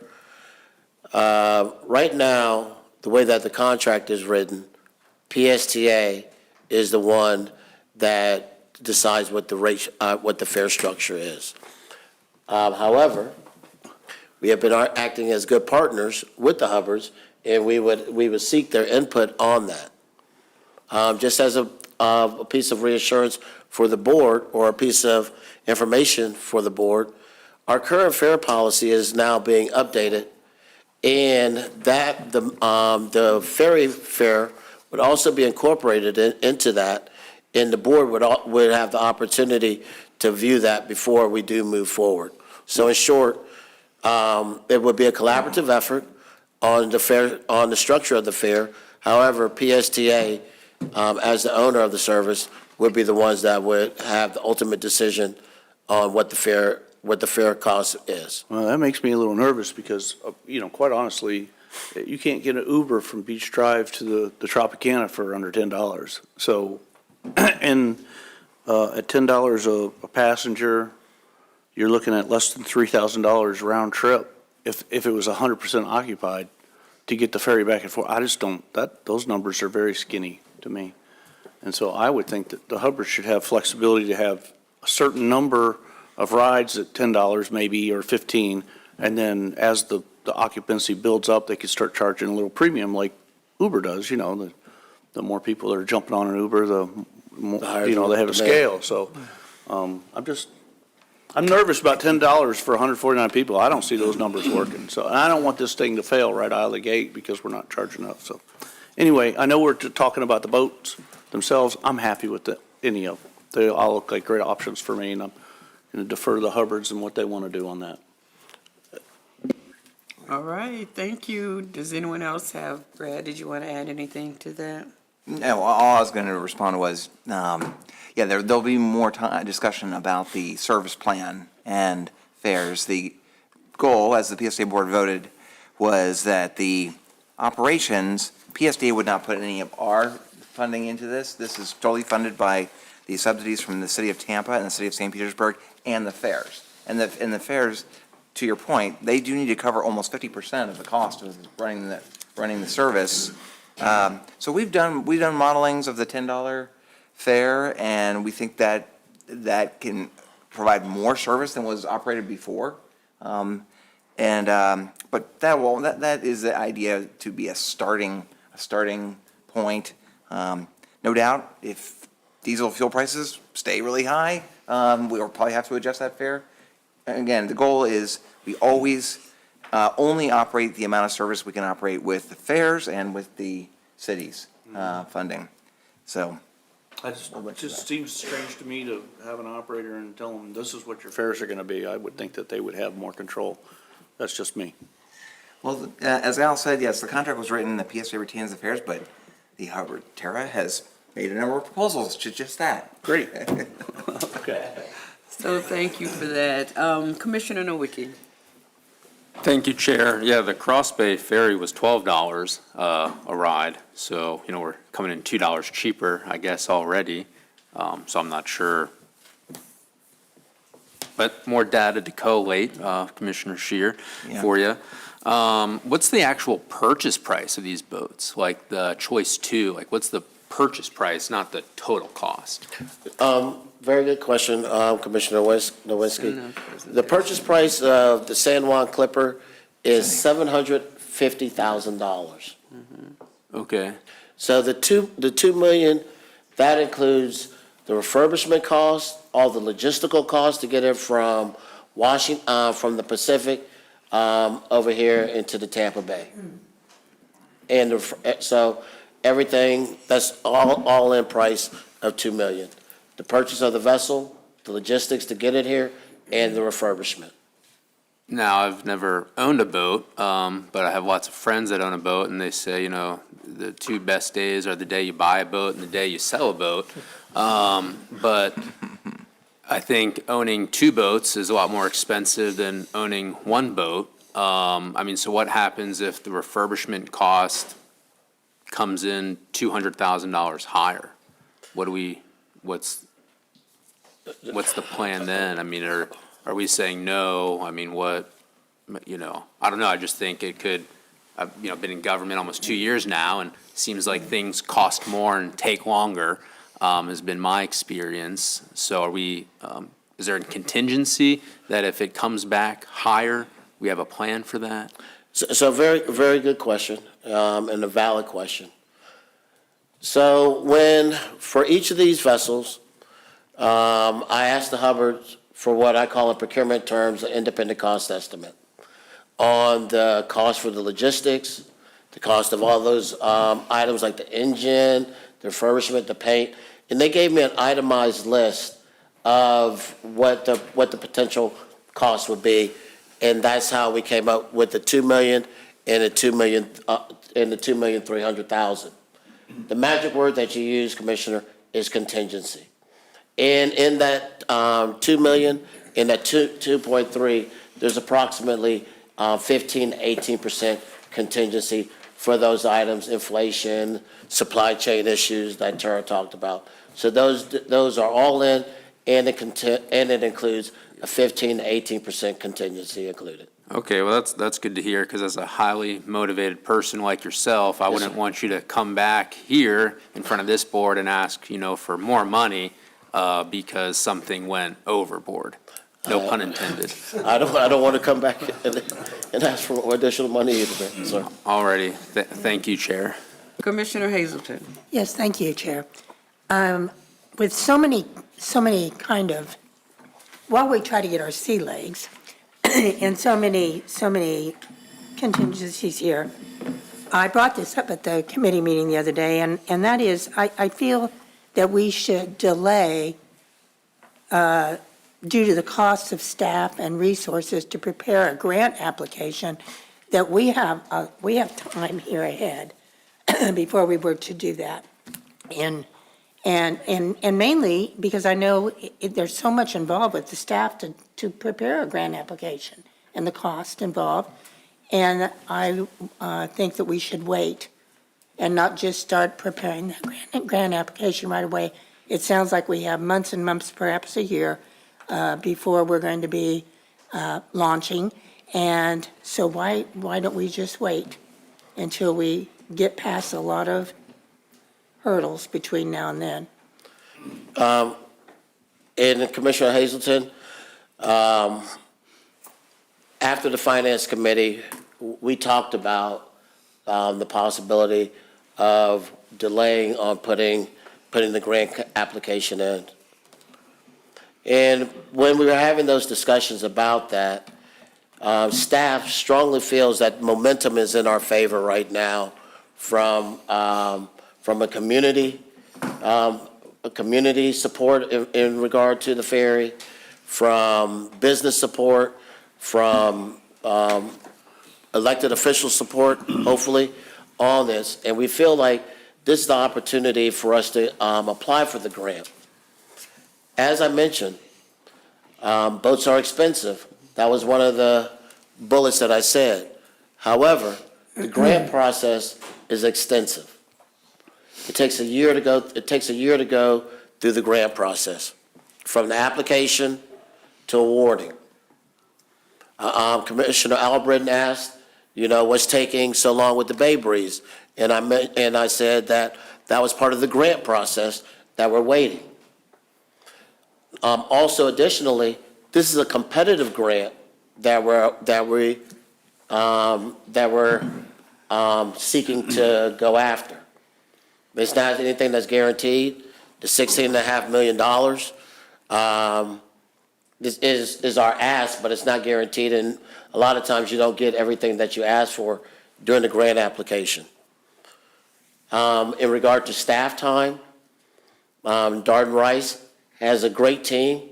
[SPEAKER 8] Right now, the way that the contract is written, PSTA is the one that decides what the rate, what the fare structure is. However, we have been acting as good partners with the Hubbards, and we would seek their input on that. Just as a piece of reassurance for the board, or a piece of information for the board, our current fare policy is now being updated, and that the ferry fare would also be incorporated into that, and the board would have the opportunity to view that before we do move forward. So in short, it would be a collaborative effort on the fare, on the structure of the fare. However, PSTA, as the owner of the service, would be the ones that would have the ultimate decision on what the fare cost is.
[SPEAKER 4] Well, that makes me a little nervous because, quite honestly, you can't get an Uber from Beach Drive to the Tropicana for under $10. So, and at $10 a passenger, you're looking at less than $3,000 round trip if it was 100% occupied to get the ferry back and forth. I just don't, those numbers are very skinny to me. And so I would think that the Hubbards should have flexibility to have a certain number of rides at $10 maybe, or $15, and then as the occupancy builds up, they could start charging a little premium like Uber does. The more people that are jumping on an Uber, the more, they have a scale. So I'm nervous about $10 for 149 people. I don't see those numbers working. So, and I don't want this thing to fail right out of the gate because we're not charging enough. So anyway, I know we're talking about the boats themselves. I'm happy with any of them. They all look like great options for me, and I'm going to defer to the Hubbards and what they want to do on that.
[SPEAKER 1] All right, thank you. Does anyone else have, Brad, did you want to add anything to that?
[SPEAKER 5] No, all I was going to respond was, there'll be more discussion about the service plan and fares. The goal, as the PSTA board voted, was that the operations, PSTA would not put any of our funding into this. This is totally funded by the subsidies from the city of Tampa and the city of St. Petersburg and the fares. And the fares, to your point, they do need to cover almost 50% of the cost of running the service. So we've done modelings of the $10 fare, and we think that can provide more service than was operated before. But that is the idea, to be a starting point. No doubt, if diesel fuel prices stay really high, we'll probably have to adjust that fare. And again, the goal is we always only operate the amount of service we can operate with the fares and with the city's funding. So.
[SPEAKER 4] It just seems strange to me to have an operator and tell them, this is what your fares are gonna be. I would think that they would have more control. That's just me.
[SPEAKER 5] Well, as Al said, yes, the contract was written, the PSA retains the fares, but the Hubbard Terra has made a number of proposals to just that.
[SPEAKER 4] Great. Okay.
[SPEAKER 1] So thank you for that. Commissioner Nowicki.
[SPEAKER 2] Thank you, Chair. Yeah, the Cross Bay Ferry was $12 a ride, so, we're coming in $2 cheaper, I guess, already. So I'm not sure. But more data to collate, Commissioner Scheer, for you. What's the actual purchase price of these boats? Like the Choice 2, like what's the purchase price, not the total cost?
[SPEAKER 8] Very good question, Commissioner Nowinski. The purchase price of the San Juan Clipper is $750,000.
[SPEAKER 2] Okay.
[SPEAKER 8] So the $2 million, that includes the refurbishment cost, all the logistical costs to get it from from the Pacific over here into the Tampa Bay. And so everything, that's all in price of $2 million. The purchase of the vessel, the logistics to get it here, and the refurbishment.
[SPEAKER 2] Now, I've never owned a boat, but I have lots of friends that own a boat, and they say, the two best days are the day you buy a boat and the day you sell a boat. But I think owning two boats is a lot more expensive than owning one boat. So what happens if the refurbishment cost comes in $200,000 higher? What's the plan then? Are we saying no? I don't know. I just think it could, I've, been in government almost 2 years now, and it seems like things cost more and take longer, has been my experience. So is there a contingency that if it comes back higher, we have a plan for that?
[SPEAKER 8] So very, very good question, and a valid question. So for each of these vessels, I asked the Hubbards for what I call in procurement terms, an independent cost estimate on the cost for the logistics, the cost of all those items like the engine, the refurbishment, the paint, and they gave me an itemized list of what the potential cost would be, and that's how we came up with the $2 million and the $2,300,000. The magic word that you use, Commissioner, is contingency. And in that 2 million, in that 2.3, there's approximately 15 to 18% contingency for those items, inflation, supply chain issues that Tara talked about. So those are all in, and it includes a 15 to 18% contingency included.
[SPEAKER 2] Okay, well, that's good to hear, because as a highly motivated person like yourself, I wouldn't want you to come back here in front of this board and ask, for more money because something went overboard. No pun intended.
[SPEAKER 8] I don't want to come back and ask for additional money either, so.
[SPEAKER 2] Alrighty, thank you, Chair.
[SPEAKER 1] Commissioner Hazelton.
[SPEAKER 3] Yes, thank you, Chair. With so many while we try to get our sea legs, and so many contingencies here, I brought this up at the committee meeting the other day, and that is, I feel that we should delay, due to the costs of staff and resources, to prepare a grant application, that we have time here ahead before we were to do that. And mainly because I know there's so much involved with the staff to prepare a grant application and the cost involved. And I think that we should wait and not just start preparing the grant application right away. It sounds like we have months and months, perhaps a year, before we're going to be launching. And so why don't we just wait until we get past a lot of hurdles between now and then?
[SPEAKER 8] And Commissioner Hazelton, after the Finance Committee, we talked about the possibility of
[SPEAKER 17] delaying on putting the grant application in. And when we were having those discussions about that, staff strongly feels that momentum is in our favor right now from a community support in regard to the ferry, from business support, from elected official support, hopefully, on this. And we feel like this is the opportunity for us to apply for the grant. As I mentioned, boats are expensive. That was one of the bullets that I said. However, the grant process is extensive. It takes a year to go through the grant process, from the application to awarding. Commissioner Albritton asked, what's taking so long with the Bay Breeze? And I said that was part of the grant process that we're waiting. Also, additionally, this is a competitive grant that we're seeking to go after. It's not anything that's guaranteed. The $16.5 million this is our ask, but it's not guaranteed, and a lot of times you don't get everything that you ask for during the grant application. In regard to staff time, Darden Rice has a great team.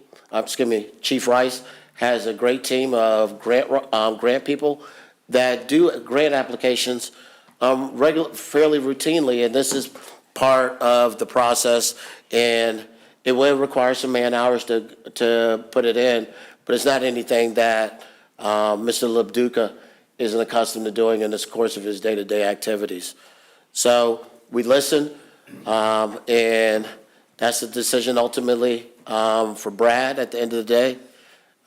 [SPEAKER 17] Chief Rice has a great team of grant people that do grant applications fairly routinely, and this is part of the process, and it will require some man hours to put it in, but it's not anything that Mr. Lebduca isn't accustomed to doing in the course of his day-to-day activities. So we listen, and that's the decision ultimately for Brad at the end of the day.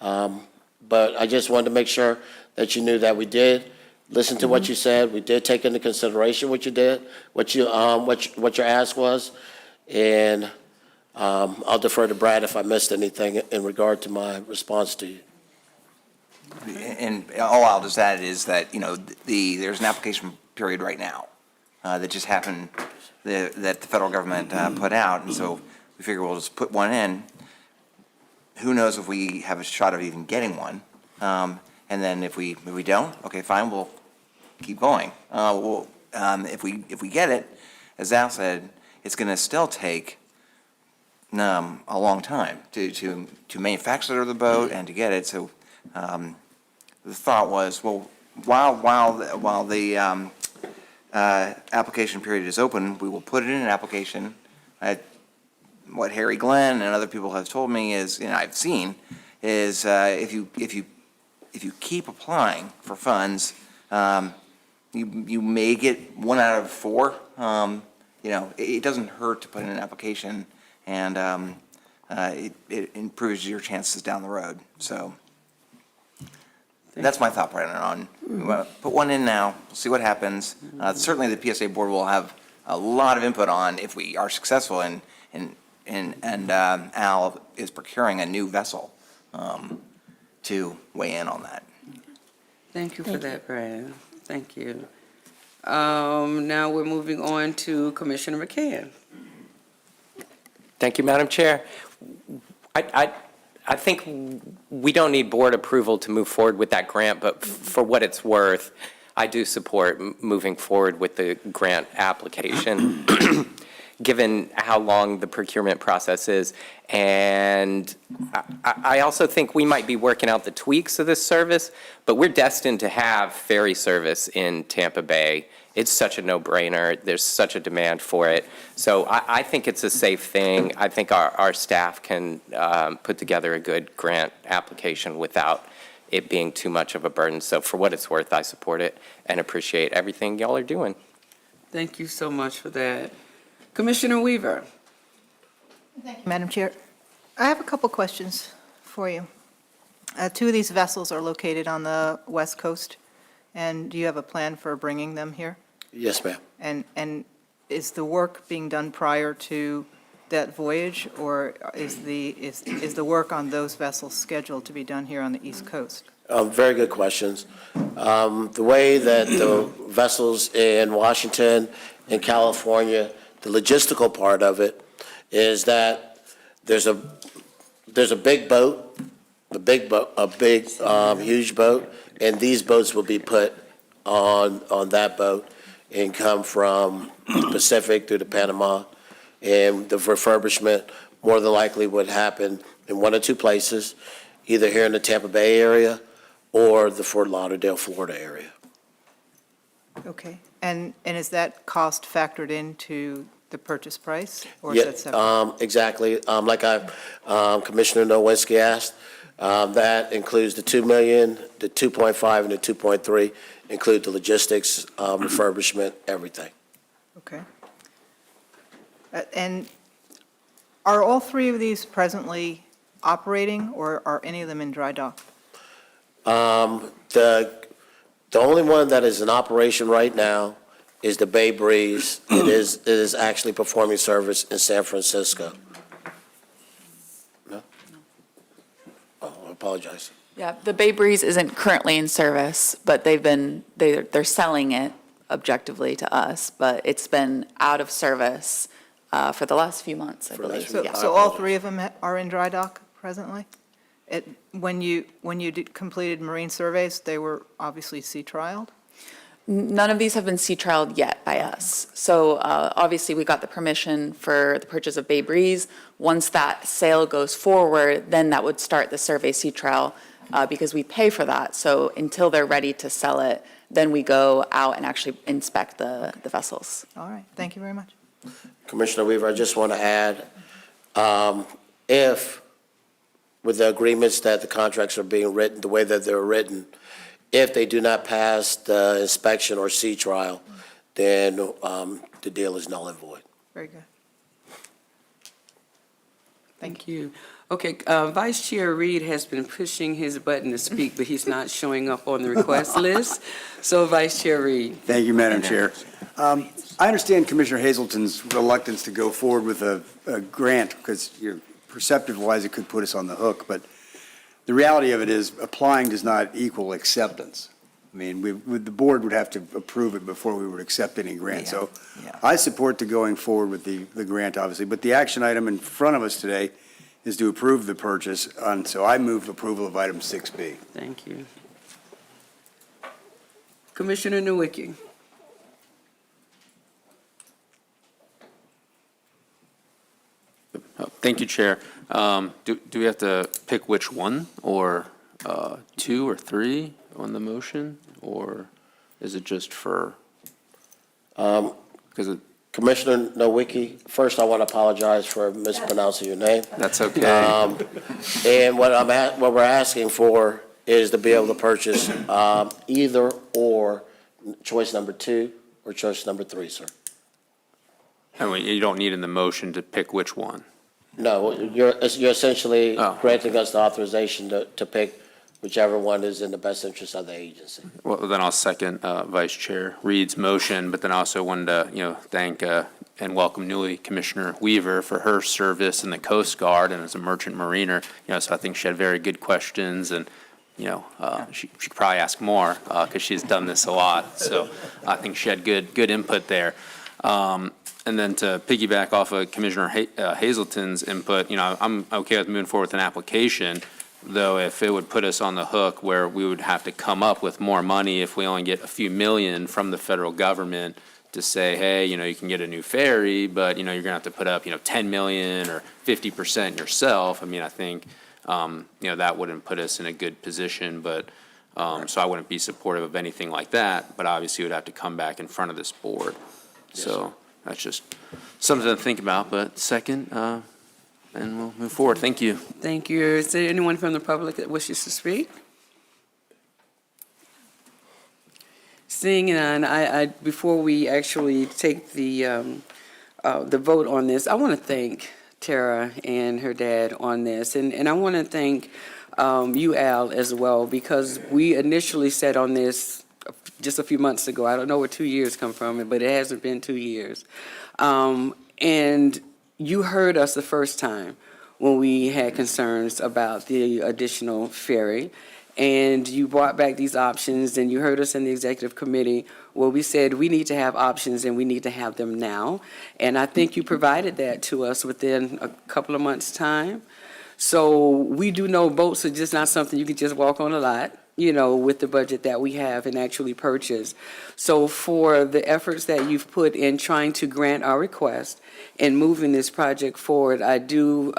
[SPEAKER 17] But I just wanted to make sure that you knew that we did listen to what you said. We did take into consideration what you did, what your ask was, and I'll defer to Brad if I missed anything in regard to my response to you.
[SPEAKER 5] And all I'll just add is that, there's an application period right now that just happened, that the federal government put out, and so we figure we'll just put one in. Who knows if we have a shot of even getting one? And then if we don't, okay, fine, we'll keep going. If we get it, as Al said, it's going to still take a long time to manufacture the boat and to get it. So the thought was, well, while the application period is open, we will put it in an application. What Harry Glenn and other people have told me is, I've seen, is if you keep applying for funds, you may get 1 out of 4. It doesn't hurt to put in an application, and it improves your chances down the road. So that's my thought pattern on. Put one in now. We'll see what happens. Certainly, the PSA board will have a lot of input on if we are successful, and Al is procuring a new vessel to weigh in on that.
[SPEAKER 1] Thank you for that, Brad. Thank you. Now we're moving on to Commissioner McCann.
[SPEAKER 11] Thank you, Madam Chair. I think we don't need board approval to move forward with that grant, but for what it's worth, I do support moving forward with the grant application, given how long the procurement process is. And I also think we might be working out the tweaks of this service, but we're destined to have ferry service in Tampa Bay. It's such a no-brainer. There's such a demand for it. So I think it's a safe thing. I think our staff can put together a good grant application without it being too much of a burden. So for what it's worth, I support it and appreciate everything y'all are doing.
[SPEAKER 1] Thank you so much for that. Commissioner Weaver.
[SPEAKER 7] Thank you, Madam Chair. I have a couple questions for you. 2 of these vessels are located on the West Coast, and do you have a plan for bringing them here?
[SPEAKER 17] Yes, ma'am.
[SPEAKER 7] And is the work being done prior to that voyage, or is the work on those vessels scheduled to be done here on the East Coast?
[SPEAKER 17] Very good questions. The way that the vessels in Washington and California The logistical part of it is that there's a big boat, huge boat, and these boats will be put on that boat and come from the Pacific through to Panama. And the refurbishment more than likely would happen in one or two places, either here in the Tampa Bay area or the Fort Lauderdale, Florida area.
[SPEAKER 7] Okay. And is that cost factored into the purchase price? Or is
[SPEAKER 17] Yeah,
[SPEAKER 7] that separate?
[SPEAKER 17] exactly. Like Commissioner Nowinski asked, that includes the 2 million, the 2.5, and the 2.3, include the logistics, refurbishment, everything.
[SPEAKER 7] Okay. And are all three of these presently operating, or are any of them in dry dock?
[SPEAKER 17] The only one that is in operation right now is the Bay Breeze. It is actually performing service in San Francisco. No? Oh, I apologize.
[SPEAKER 19] Yeah, the Bay Breeze isn't currently in service, but they're selling it objectively to us, but it's been out of service for the last few months, I believe. Yeah.
[SPEAKER 7] So all three of them are in dry dock presently? When you completed marine surveys, they were obviously sea trialed?
[SPEAKER 19] None of these have been sea trialed yet by us. So obviously, we got the permission for the purchase of Bay Breeze. Once that sale goes forward, then that would start the survey sea trial because we pay for that. So until they're ready to sell it, then we go out and actually inspect the vessels.
[SPEAKER 7] All right, thank you very much.
[SPEAKER 17] Commissioner Weaver, I just want to add, if, with the agreements that the contracts are being written, the way that they're written, if they do not pass the inspection or sea trial, then the deal is null and void.
[SPEAKER 7] Very good.
[SPEAKER 1] Thank you. Okay, Vice Chair Reed has been pushing his button to speak, but he's not showing up on the request list. So Vice Chair Reed.
[SPEAKER 13] Thank you, Madam Chair. I understand Commissioner Hazelton's reluctance to go forward with a grant because perceptive-wise, it could put us on the hook, but the reality of it is applying does not equal acceptance. I mean, the board would have to approve it before we would accept any grant. So I support the going forward with the grant, obviously, but the action item in front of us today is to approve the purchase, and so I move approval of item 6B.
[SPEAKER 1] Thank you. Commissioner Nowicki.
[SPEAKER 2] Thank you, Chair. Do we have to pick which one, or 2 or 3 on the motion, or is it just for? Because
[SPEAKER 17] Commissioner Nowicki, first I want to apologize for mispronouncing your name.
[SPEAKER 2] That's okay.
[SPEAKER 17] And what we're asking for is to be able to purchase either or choice number 2 or choice number 3, sir.
[SPEAKER 2] I mean, you don't need in the motion to pick which one.
[SPEAKER 17] No, you're essentially granting us the authorization to pick whichever one is in the best interest of the agency.
[SPEAKER 2] Well, then I'll second Vice Chair Reed's motion, but then I also wanted to, thank and welcome newly Commissioner Weaver for her service in the Coast Guard and as a merchant mariner. So I think she had very good questions, and she could probably ask more because she's done this a lot. So I think she had good input there. And then to piggyback off of Commissioner Hazelton's input, I'm okay with moving forward with an application, though if it would put us on the hook where we would have to come up with more money if we only get a few million from the federal government to say, hey, you can get a new ferry, but, you're going to have to put up, 10 million or 50% yourself. I mean, I think, that wouldn't put us in a good position, but, so I wouldn't be supportive of anything like that, but obviously it would have to come back in front of this board. So that's just something to think about, but second, and we'll move forward. Thank you.
[SPEAKER 1] Thank you. Is there anyone from the public that wishes to speak? Seeing none, before we actually take the vote on this, I want to thank Tara and her dad on this, and I want to thank you, Al, as well, because we initially said on this just a few months ago. I don't know where 2 years come from, but it hasn't been 2 years. And you heard us the first time when we had concerns about the additional ferry. and you brought back these options, and you heard us in the executive committee where we said we need to have options and we need to have them now. And I think you provided that to us within a couple of months' time. So we do know boats are just not something you can just walk on a lot, you know, with the budget that we have and actually purchase. So for the efforts that you've put in trying to grant our request and moving this project forward, I do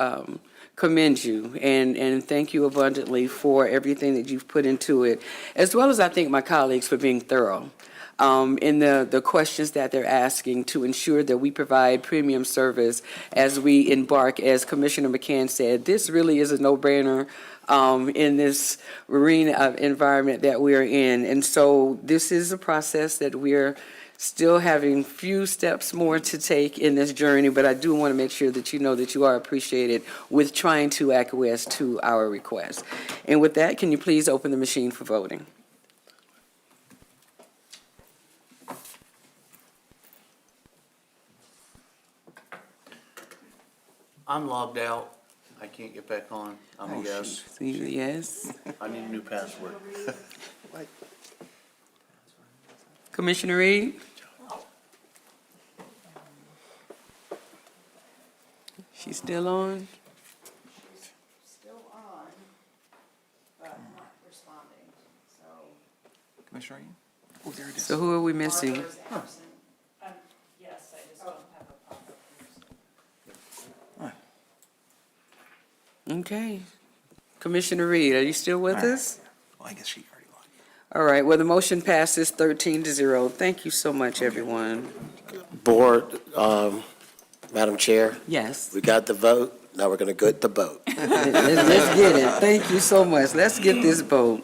[SPEAKER 1] commend you and thank you abundantly for everything that you've put into it, as well as I thank my colleagues for being thorough in the questions that they're asking to ensure that we provide premium service as we embark. As Commissioner McCann said, this really is a no-brainer in this marine environment that we're in. And so this is a process that we're still having few steps more to take in this journey, but I do want to make sure that you know that you are appreciated with trying to acquiesce to our request. And with that, can you please open the machine for voting?
[SPEAKER 4] I'm logged out. I can't get back on. I'm a yes.
[SPEAKER 1] Yes.
[SPEAKER 4] I need a new password.
[SPEAKER 1] Commissioner Reed? She's still on?
[SPEAKER 3] Still on, but not responding, so.
[SPEAKER 5] Commissioner Ian? Oh, there it is.
[SPEAKER 1] So who are we missing?
[SPEAKER 3] Yes, I just don't have a pop-up.
[SPEAKER 1] Okay. Commissioner Reed, are you still with us?
[SPEAKER 5] Well, I guess she already logged.
[SPEAKER 1] All right, well, the motion passes 13-0. Thank you so much, everyone.
[SPEAKER 17] Board, Madam Chair,
[SPEAKER 1] Yes.
[SPEAKER 17] we got the vote. Now we're going to get the vote.
[SPEAKER 1] Let's get it. Thank you so much. Let's get this vote.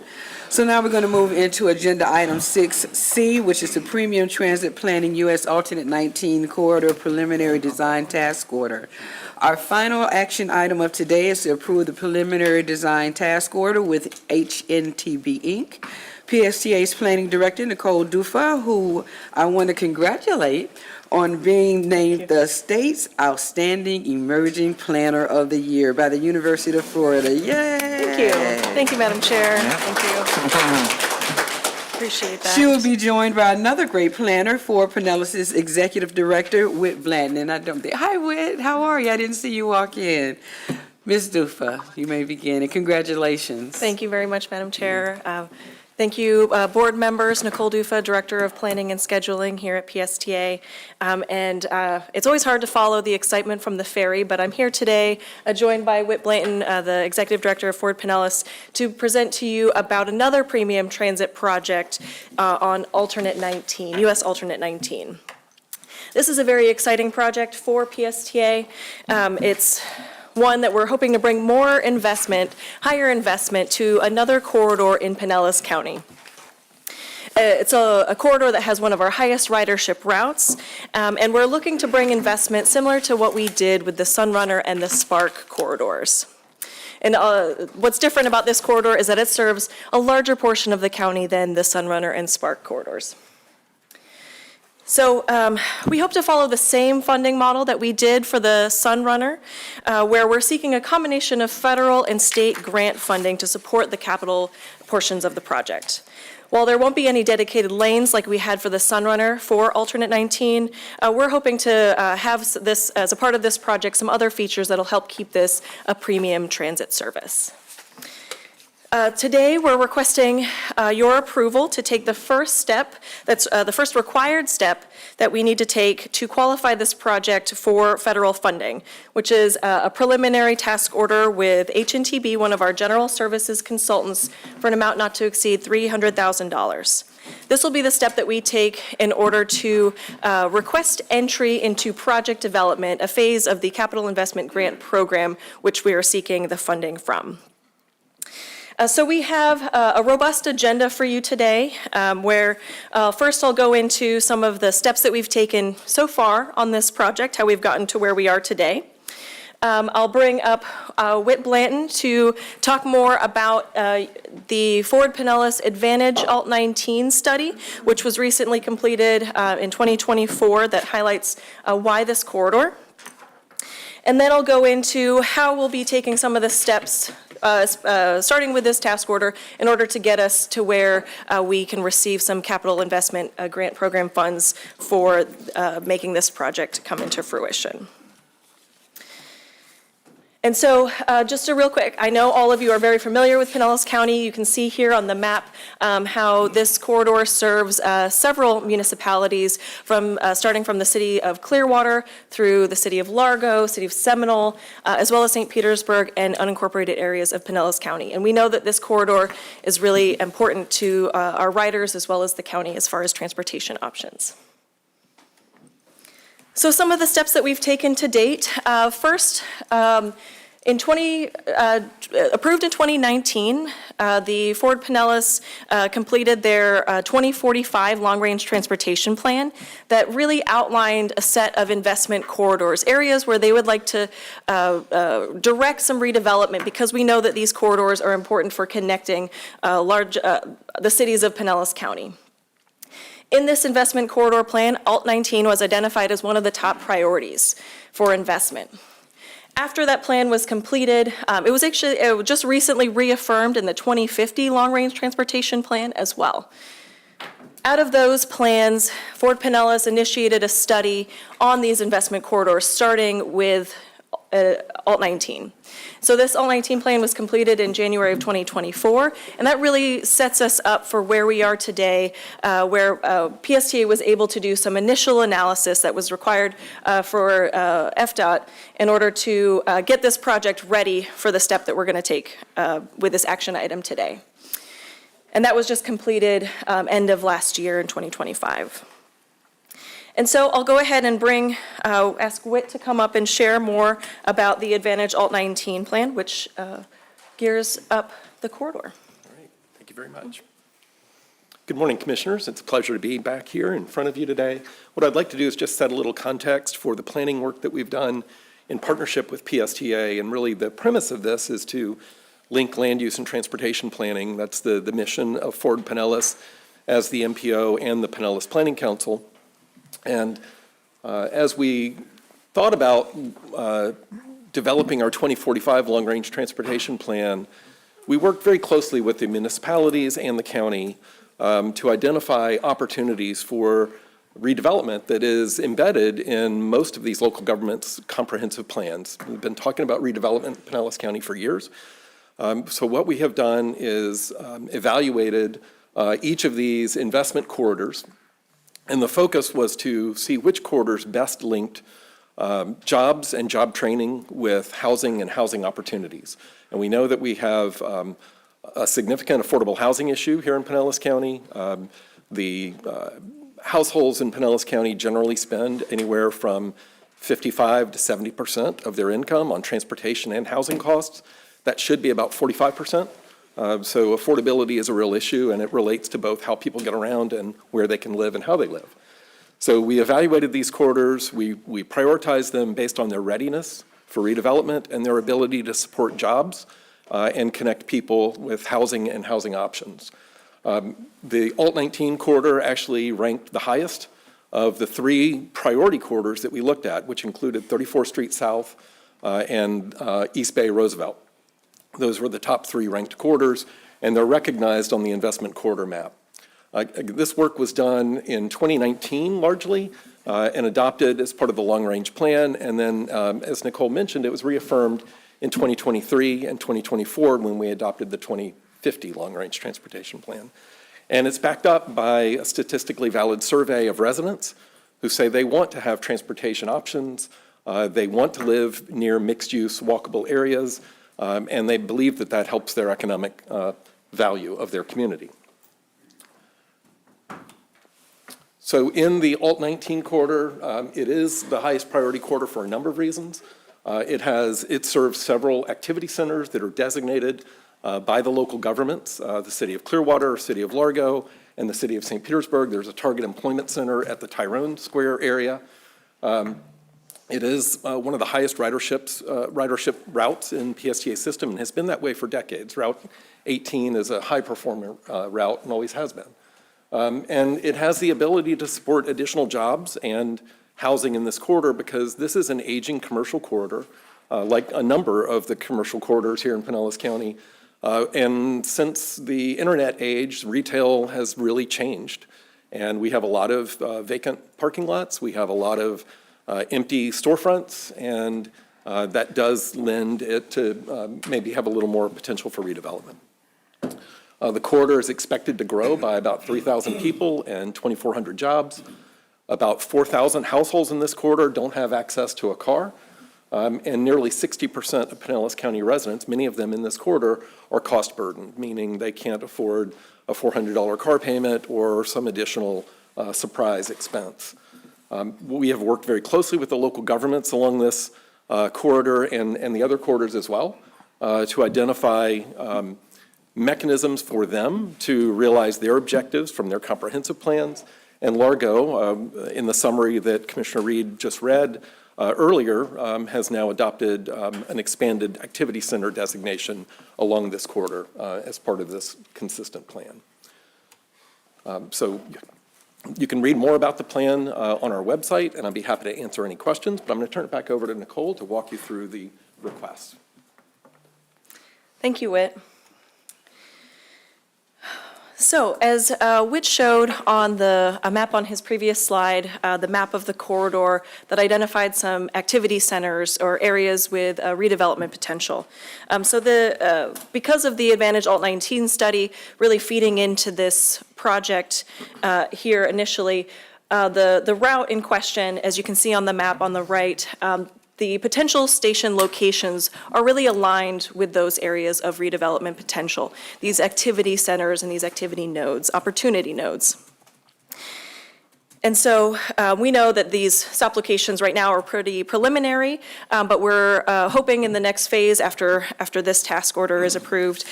[SPEAKER 1] So now we're going to move into Agenda Item 6C, which is the Premium Transit Planning U.S. Alternate 19 Corridor Preliminary Design Task Order. Our final action item of today is to approve the preliminary design task order with HNTB Inc. PSTA's Planning Director, Nicole Dufa, who I want to congratulate on being named the state's Outstanding Emerging Planner of the Year by the University of Florida. Yay!
[SPEAKER 12] Thank you. Thank you, Madam Chair. Thank you. Appreciate that.
[SPEAKER 1] She will be joined by another great planner for Pinellas' Executive Director, Whit Blanton. And I don't think, hi, Whit, how are you? I didn't see you walk in. Ms. Dufa, you may begin, and congratulations.
[SPEAKER 12] Thank you very much, Madam Chair. Thank you, board members. Nicole Dufa, Director of Planning and Scheduling here at PSTA. It's always hard to follow the excitement from the ferry, but I'm here today joined by Whit Blanton, the Executive Director of Ford Pinellas, to present to you about another premium transit project on Alternate 19, U.S. Alternate 19. This is a very exciting project for PSTA. It's one that we're hoping to bring more investment, higher investment to another corridor in Pinellas County. It's a corridor that has one of our highest ridership routes, and we're looking to bring investment similar to what we did with the Sunrunner and the Spark corridors. And what's different about this corridor is that it serves a larger portion of the county than the Sunrunner and Spark corridors. So we hope to follow the same funding model that we did for the Sunrunner, where we're seeking a combination of federal and state grant funding to support the capital portions of the project. While there won't be any dedicated lanes like we had for the Sunrunner for Alternate 19, we're hoping to have this, as a part of this project, some other features that'll help keep this a premium transit service. Today, we're requesting your approval to take the first step, that's the first required step that we need to take to qualify this project for federal funding, which is a preliminary task order with HNTB, one of our general services consultants, for an amount not to exceed $300,000. This will be the step that we take in order to request entry into project development, a phase of the Capital Investment Grant Program, which we are seeking the funding from. So we have a robust agenda for you today, where first I'll go into some of the steps that we've taken so far on this project, how we've gotten to where we are today. I'll bring up Whit Blanton to talk more about the Ford Pinellas Advantage Alt 19 study, which was recently completed in 2024, that highlights why this corridor. And then I'll go into how we'll be taking some of the steps starting with this task order in order to get us to where we can receive some capital investment grant program funds for making this project come into fruition. And so, just a real quick, I know all of you are very familiar with Pinellas County. You can see here on the map how this corridor serves several municipalities, starting from the city of Clearwater through the city of Largo, city of Seminole, as well as St. Petersburg and unincorporated areas of Pinellas County. And we know that this corridor is really important to our riders as well as the county as far as transportation options. So some of the steps that we've taken to date. First, approved in 2019, the Ford Pinellas completed their 2045 long-range transportation plan that really outlined a set of investment corridors, areas where they would like to direct some redevelopment, because we know that these corridors are important for connecting the cities of Pinellas County. In this investment corridor plan, Alt 19 was identified as one of the top priorities for investment. After that plan was completed, it was just recently reaffirmed in the 2050 long-range transportation plan as well. Out of those plans, Ford Pinellas initiated a study on these investment corridors, starting with Alt 19. So this Alt 19 plan was completed in January of 2024, and that really sets us up for where we are today, where PSTA was able to do some initial analysis that was required for FDOT in order to get this project ready for the step that we're going to take with this action item today. And that was just completed end of last year in 2025. And so I'll go ahead and ask Whit to come up and share more about the Advantage Alt 19 plan, which gears up the corridor.
[SPEAKER 14] All right, thank you very much. Good morning, Commissioners. It's a pleasure to be back here in front of you today. What I'd like to do is just set a little context for the planning work that we've done in partnership with PSTA, and really the premise of this is to link land use and transportation planning. That's the mission of Ford Pinellas as the MPO and the Pinellas Planning Council. And as we thought about developing our 2045 long-range transportation plan, we worked very closely with the municipalities and the county to identify opportunities for redevelopment that is embedded in most of these local governments' comprehensive plans. We've been talking about redevelopment in Pinellas County for years. So what we have done is evaluated each of these investment corridors. And the focus was to see which corridors best linked jobs and job training with housing and housing opportunities. And we know that we have a significant affordable housing issue here in Pinellas County. The households in Pinellas County generally spend anywhere from 55 to 70% of their income on transportation and housing costs. That should be about 45%. So affordability is a real issue, and it relates to both how people get around and where they can live and how they live. So we evaluated these corridors. We prioritized them based on their readiness for redevelopment and their ability to support jobs and connect people with housing and housing options. The Alt 19 corridor actually ranked the highest of the 3 priority corridors that we looked at, which included 34th Street South and East Bay Roosevelt. Those were the top 3 ranked corridors, and they're recognized on the investment corridor map. This work was done in 2019 largely and adopted as part of the long-range plan, and then, as Nicole mentioned, it was reaffirmed in 2023 and 2024 when we adopted the 2050 long-range transportation plan. And it's backed up by a statistically valid survey of residents who say they want to have transportation options, they want to live near mixed-use walkable areas, and they believe that that helps their economic value of their community. So in the Alt 19 corridor, it is the highest priority corridor for a number of reasons. It serves several activity centers that are designated by the local governments, the city of Clearwater, city of Largo, and the city of St. Petersburg. There's a target employment center at the Tyrone Square area. It is one of the highest ridership routes in PSTA system and has been that way for decades. Route 18 is a high-performing route and always has been. And it has the ability to support additional jobs and housing in this corridor because this is an aging commercial corridor like a number of the commercial corridors here in Pinellas County. And since the internet age, retail has really changed. And we have a lot of vacant parking lots. We have a lot of empty storefronts, and that does lend it to maybe have a little more potential for redevelopment. The corridor is expected to grow by about 3,000 people and 2,400 jobs. About 4,000 households in this corridor don't have access to a car, and nearly 60% of Pinellas County residents, many of them in this corridor, are cost burdened, meaning they can't afford a $400 car payment or some additional surprise expense. We have worked very closely with the local governments along this corridor and the other corridors as well to identify mechanisms for them to realize their objectives from their comprehensive plans. And Largo, in the summary that Commissioner Reed just read earlier, has now adopted an expanded activity center designation along this corridor as part of this consistent plan. So you can read more about the plan on our website, and I'd be happy to answer any questions, but I'm going to turn it back over to Nicole to walk you through the request.
[SPEAKER 12] Thank you, Whit. So as Whit showed on the map on his previous slide, the map of the corridor that identified some activity centers or areas with redevelopment potential. So because of the Advantage Alt-19 study really feeding into this project here initially, the route in question, as you can see on the map on the right, the potential station locations are really aligned with those areas of redevelopment potential, these activity centers and these activity nodes, opportunity nodes. And so we know that these stop locations right now are pretty preliminary, but we're hoping in the next phase after this task order is approved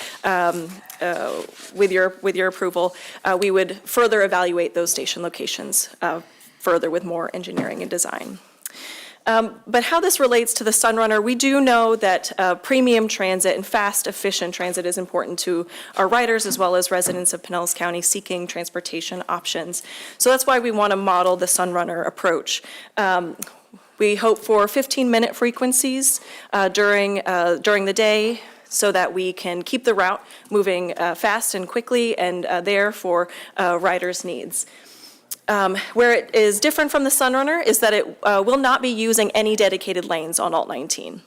[SPEAKER 12] with your approval, we would further evaluate those station locations further with more engineering and design. But how this relates to the Sunrunner, we do know that premium transit and fast, efficient transit is important to our riders as well as residents of Pinellas County seeking transportation options. So that's why we want to model the Sunrunner approach. We hope for 15-minute frequencies during the day, so that we can keep the route moving fast and quickly and there for riders' needs. Where it is different from the Sunrunner is that it will not be using any dedicated lanes on Alt-19.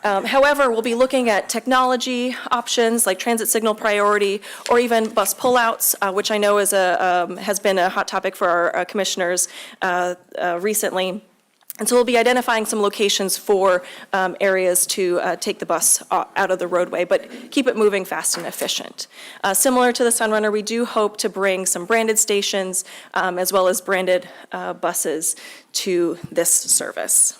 [SPEAKER 12] However, we'll be looking at technology options like transit signal priority or even bus pullouts, which I know is has been a hot topic for our commissioners recently. And so we'll be identifying some locations for areas to take the bus out of the roadway, but keep it moving fast and efficient. Similar to the Sunrunner, we do hope to bring some branded stations as well as branded buses to this service.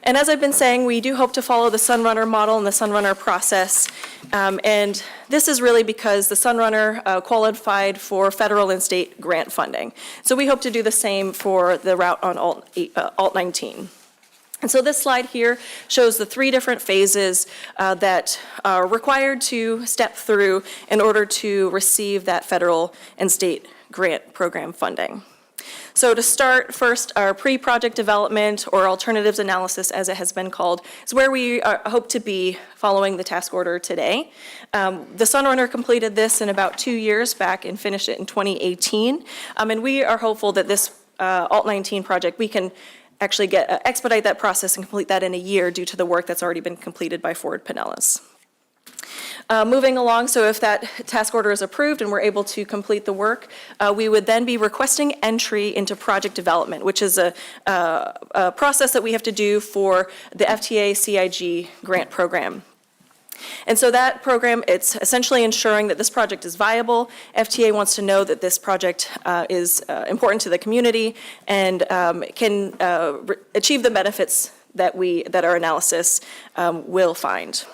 [SPEAKER 12] And as I've been saying, we do hope to follow the Sunrunner model and the Sunrunner process. And this is really because the Sunrunner qualified for federal and state grant funding. So we hope to do the same for the route on Alt-19. And so this slide here shows the 3 different phases that are required to step through in order to receive that federal and state grant program funding. So to start, first, our pre-project development or alternatives analysis, as it has been called, is where we hope to be following the task order today. The Sunrunner completed this in about 2 years back and finished it in 2018. And we are hopeful that this Alt-19 project, we can actually expedite that process and complete that in a year due to the work that's already been completed by Ford Pinellas. Moving along, so if that task order is approved and we're able to complete the work, we would then be requesting entry into project development, which is a process that we have to do for the FTA CIG grant program. And so that program, it's essentially ensuring that this project is viable. FTA wants to know that this project is important to the community and can achieve the benefits that our analysis will find.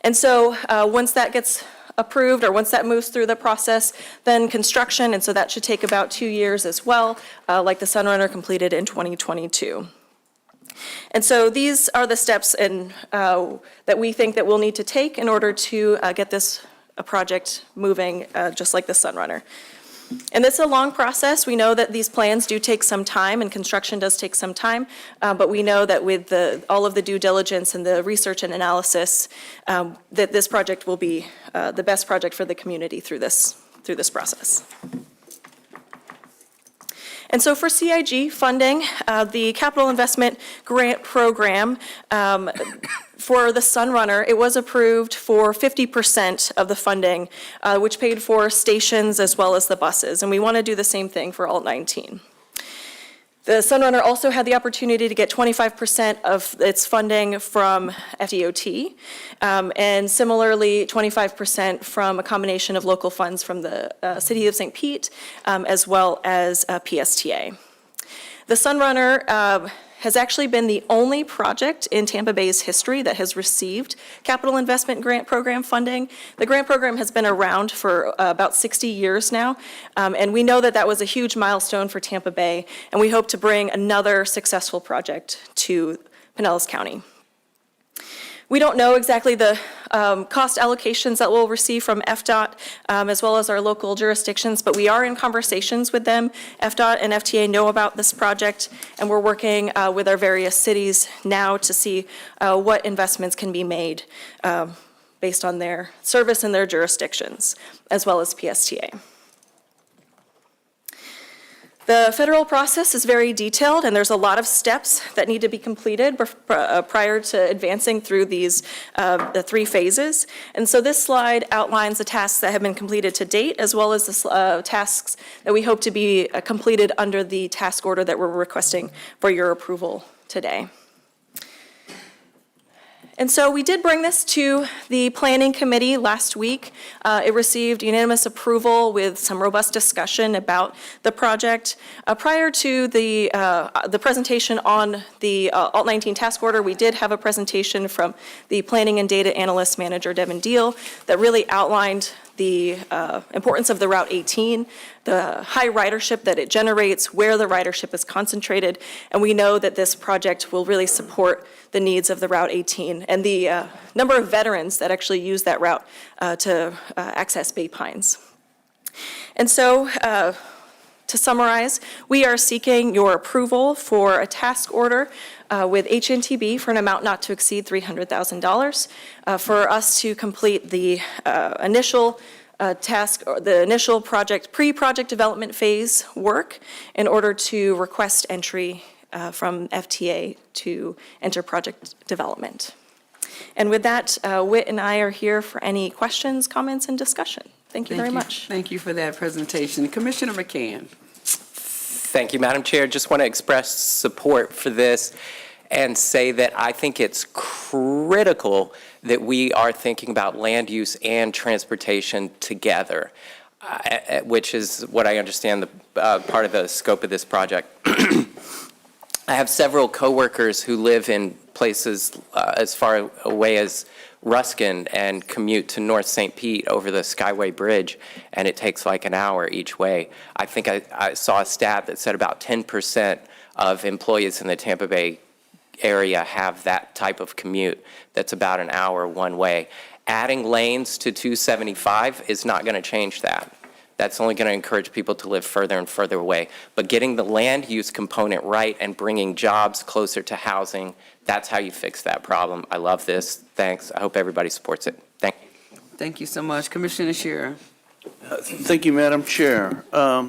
[SPEAKER 12] And so once that gets approved or once that moves through the process, then construction, and so that should take about 2 years as well, like the Sunrunner completed in 2022. And so these are the steps that we think that we'll need to take in order to get this project moving just like the Sunrunner. And this is a long process. We know that these plans do take some time, and construction does take some time, but we know that with all of the due diligence and the research and analysis, that this project will be the best project for the community through this process. And so for CIG funding, the Capital Investment Grant Program, for the Sunrunner, it was approved for 50% of the funding, which paid for stations as well as the buses. And we want to do the same thing for Alt 19. The Sunrunner also had the opportunity to get 25% of its funding from FDOT, and similarly 25% from a combination of local funds from the City of St. Pete, as well as PSTA. The Sunrunner has actually been the only project in Tampa Bay's history that has received Capital Investment Grant Program funding. The grant program has been around for about 60 years now, and we know that that was a huge milestone for Tampa Bay, and we hope to bring another successful project to Pinellas County. We don't know exactly the cost allocations that we'll receive from FDOT, as well as our local jurisdictions, but we are in conversations with them. FDOT and FTA know about this project, and we're working with our various cities now to see what investments can be made based on their service and their jurisdictions, as well as PSTA. The federal process is very detailed, and there's a lot of steps that need to be completed prior to advancing through the 3 phases. And so this slide outlines the tasks that have been completed to date, as well as the tasks that we hope to be completed under the task order that we're requesting for your approval today. And so we did bring this to the Planning Committee last week. It received unanimous approval with some robust discussion about the project. Prior to the presentation on the Alt 19 task order, we did have a presentation from the Planning and Data Analyst Manager, Devin Deal, that really outlined the importance of the Route 18, the high ridership that it generates, where the ridership is concentrated, and we know that this project will really support the needs of the Route 18 and the number of veterans that actually use that route to access Bay Pines. And so, to summarize, we are seeking your approval for a task order with HNTB for an amount not to exceed $300,000 for us to complete the initial task, or the initial project, pre-project development phase work in order to request entry from FTA to enter project development. And with that, Whit and I are here for any questions, comments, and discussion. Thank you very much.
[SPEAKER 1] Thank you for that presentation. Commissioner McCann.
[SPEAKER 11] Thank you, Madam Chair. Just want to express support for this and say that I think it's critical that we are thinking about land use and transportation together, which is what I understand the part of the scope of this project. I have several coworkers who live in places as far away as Ruskin and commute to North St. Pete over the Skyway Bridge, and it takes like an hour each way. I think I saw a stat that said about 10% of employees in the Tampa Bay area have that type of commute that's about an hour one way. Adding lanes to 275 is not going to change that. That's only going to encourage people to live further and further away. But getting the land use component right and bringing jobs closer to housing, that's how you fix that problem. I love this. Thanks. I hope everybody supports it. Thank you.
[SPEAKER 1] Thank you so much. Commissioner Shearer.
[SPEAKER 4] Thank you, Madam Chair. I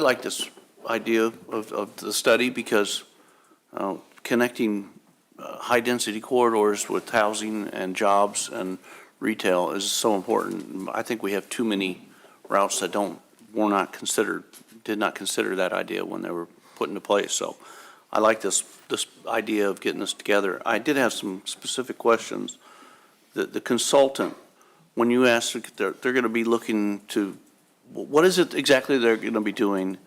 [SPEAKER 4] like this idea of the study because connecting high-density corridors with housing and jobs and retail is so important. I think we have too many routes that did not consider that idea when they were put into place. So I like this idea of getting this together. I did have some specific questions. The consultant, when you asked, they're going to be looking to, what is it exactly they're going to be doing?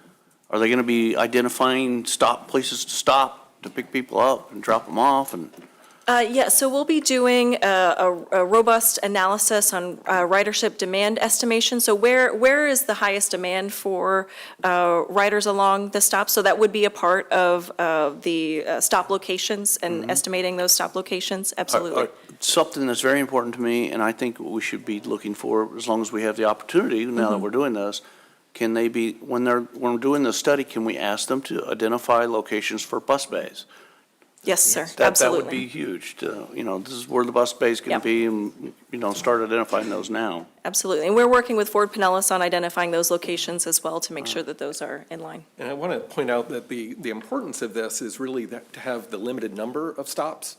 [SPEAKER 4] Are they going to be identifying places to stop, to pick people up and drop them off? And
[SPEAKER 12] Yeah, so we'll be doing a robust analysis on ridership demand estimation. So where is the highest demand for riders along the stop? So that would be a part of the stop locations and estimating those stop locations, absolutely.
[SPEAKER 4] Something that's very important to me, and I think we should be looking for, as long as we have the opportunity, now that we're doing this, can they be, when we're doing the study, can we ask them to identify locations for bus bays?
[SPEAKER 12] Yes, sir,
[SPEAKER 4] That would
[SPEAKER 12] absolutely.
[SPEAKER 4] be huge, to, this is where the bus bay's gonna
[SPEAKER 12] Yep.
[SPEAKER 4] be, and, start identifying those now.
[SPEAKER 12] Absolutely. And we're working with Ford Pinellas on identifying those locations as well to make sure that those are in line.
[SPEAKER 14] And I want to point out that the importance of this is really that to have the limited number of stops,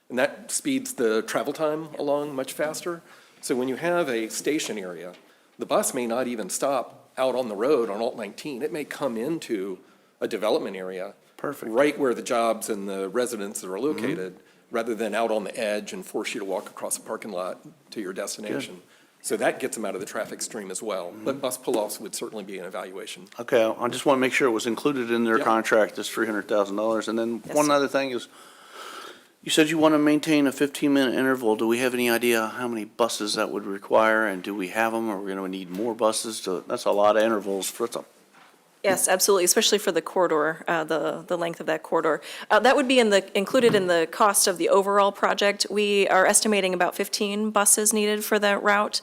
[SPEAKER 14] and that speeds the travel time along much faster. So when you have a station area, the bus may not even stop out on the road on Alt 19. It may come into a development area.
[SPEAKER 4] Perfect.
[SPEAKER 14] Right where the jobs and the residences are located, rather than out on the edge and force you to walk across a parking lot to your destination. So that gets them out of the traffic stream as well. But bus pull-offs would certainly be an evaluation.
[SPEAKER 4] Okay, I just want to make sure it was included in their
[SPEAKER 14] Yeah.
[SPEAKER 4] contract, this $300,000. And then
[SPEAKER 12] Yes,
[SPEAKER 4] one
[SPEAKER 12] sir.
[SPEAKER 4] other thing is, you said you want to maintain a 15-minute interval. Do we have any idea how many buses that would require? And do we have them? Are we going to need more buses? That's a lot of intervals for some.
[SPEAKER 12] Yes, absolutely, especially for the corridor, the length of that corridor. That would be included in the cost of the overall project. We are estimating about 15 buses needed for that route,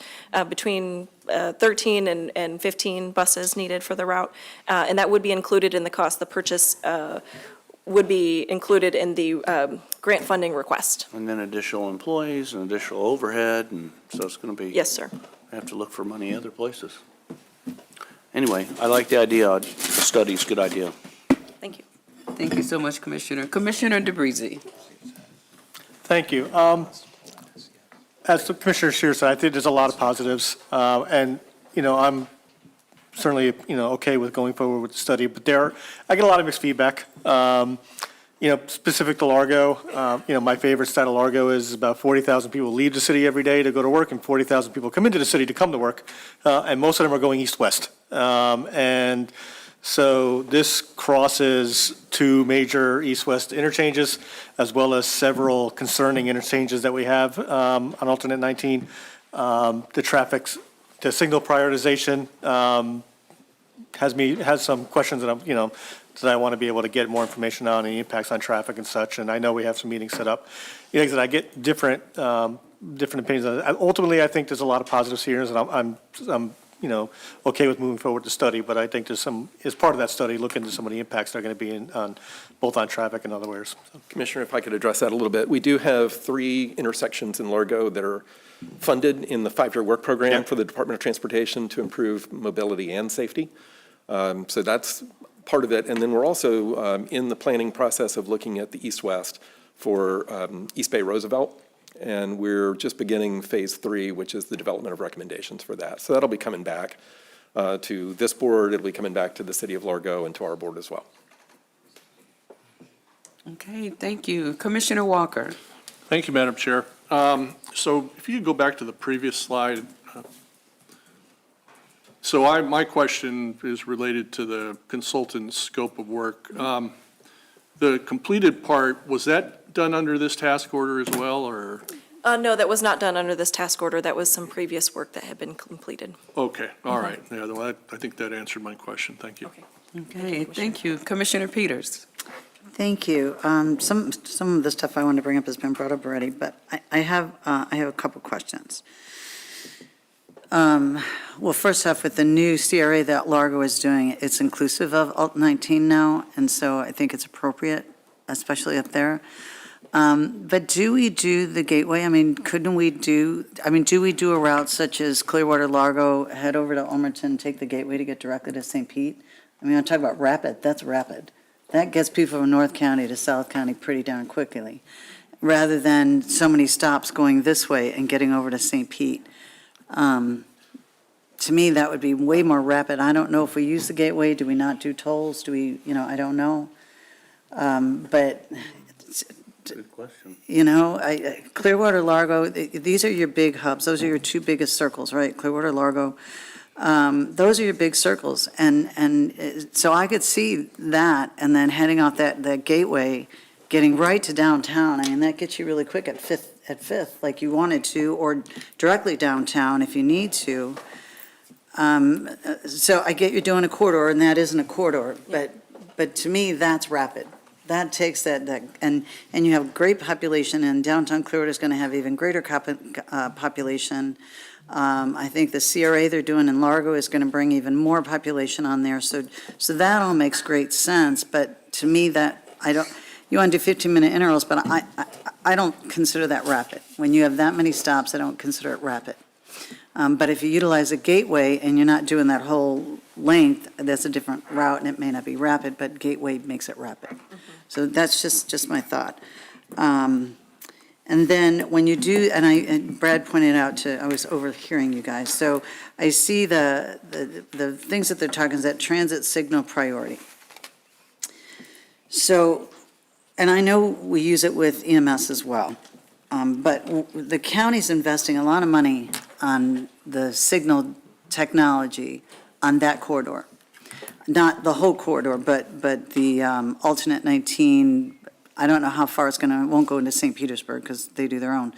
[SPEAKER 12] between 13 and 15 buses needed for the route. And that would be included in the cost. The purchase would be included in the grant funding request.
[SPEAKER 4] And then additional employees and additional overhead, and so it's going to be.
[SPEAKER 12] Yes, sir.
[SPEAKER 4] I have to look for money other places. Anyway, I like the idea. The study's a good idea.
[SPEAKER 12] Thank you.
[SPEAKER 1] Thank you so much, Commissioner. Commissioner DeBreezy.
[SPEAKER 9] Thank you. As the Commissioner Scheer said, I think there's a lot of positives, and, I'm certainly, okay with going forward with the study, but I get a lot of mixed feedback. Specific to Largo, my favorite stat of Largo is about 40,000 people leave the city every day to go to work, and 40,000 people come into the city to come to work, and most of them are going east-west. And so this crosses two major east-west interchanges, as well as several concerning interchanges that we have on alternate 19. The signal prioritization has some questions that that I want to be able to get more information on, and the impacts on traffic and such, and I know we have some meetings set up. I get different opinions on it. Ultimately, I think there's a lot of positives here, and I'm okay with moving forward to study, but I think there's as part of that study, look into some of the impacts that are going to be both on traffic and other ways.
[SPEAKER 14] Commissioner, if I could address that a little bit. We do have 3 intersections in Largo that are funded in the 5-year work program for the Department of Transportation to improve mobility and safety. So that's part of it. And then we're also in the planning process of looking at the east-west for East Bay Roosevelt. And we're just beginning phase 3, which is the development of recommendations for that. So that'll be coming back to this board. It'll be coming back to the city of Largo and to our board as well.
[SPEAKER 1] Okay, thank you. Commissioner Walker.
[SPEAKER 21] Thank you, Madam Chair. So if you could go back to the previous slide. So my question is related to the consultant's scope of work. The completed part, was that done under this task order as well, or?
[SPEAKER 12] No, that was not done under this task order. That was some previous work that had been completed.
[SPEAKER 21] Okay, all right. Yeah, well, I think that answered my question. Thank you.
[SPEAKER 12] Okay.
[SPEAKER 1] Okay, thank you. Commissioner Peters.
[SPEAKER 10] Thank you. Some of the stuff I wanted to bring up has been brought up already, but I have a couple questions. Well, first off, with the new CRA that Largo is doing, it's inclusive of Alt 19 now, and so I think it's appropriate, especially up there. But do we do the gateway? Do we do a route such as Clearwater, Largo, head over to Ulmerton, take the gateway to get directly to St. Pete? I'm talking about rapid, that's rapid. That gets people from North County to South County pretty darn quickly, rather than so many stops going this way and getting over to St. Pete. To me, that would be way more rapid. I don't know if we use the gateway, do we not do tolls, do we, I don't know. But,
[SPEAKER 4] Good question.
[SPEAKER 10] Clearwater, Largo, these are your big hubs, those are your 2 biggest circles, right? Clearwater, Largo, those are your big circles. And so I could see that, and then heading off that gateway, getting right to downtown. That gets you really quick at Fifth, like you wanted to, or directly downtown if you need to. So I get you're doing a corridor, and that isn't a corridor, but to me, that's rapid. that takes that, and you have great population, and downtown Clearwater is going to have even greater population. I think the CRA they're doing in Largo is going to bring even more population on there, so that all makes great sense, but to me, you want to do 15-minute intervals, but I don't consider that rapid. When you have that many stops, I don't consider it rapid. But if you utilize a gateway and you're not doing that whole length, that's a different route, and it may not be rapid, but gateway makes it rapid. So that's just my thought. And then when you do, and Brad pointed out I was overhearing you guys, so I see the things that they're talking is that transit signal priority. So, and I know we use it with EMS as well, but the county's investing a lot of money on the signal technology on that corridor. Not the whole corridor, but the alternate 19, I don't know how far it won't go into St. Petersburg because they do their own.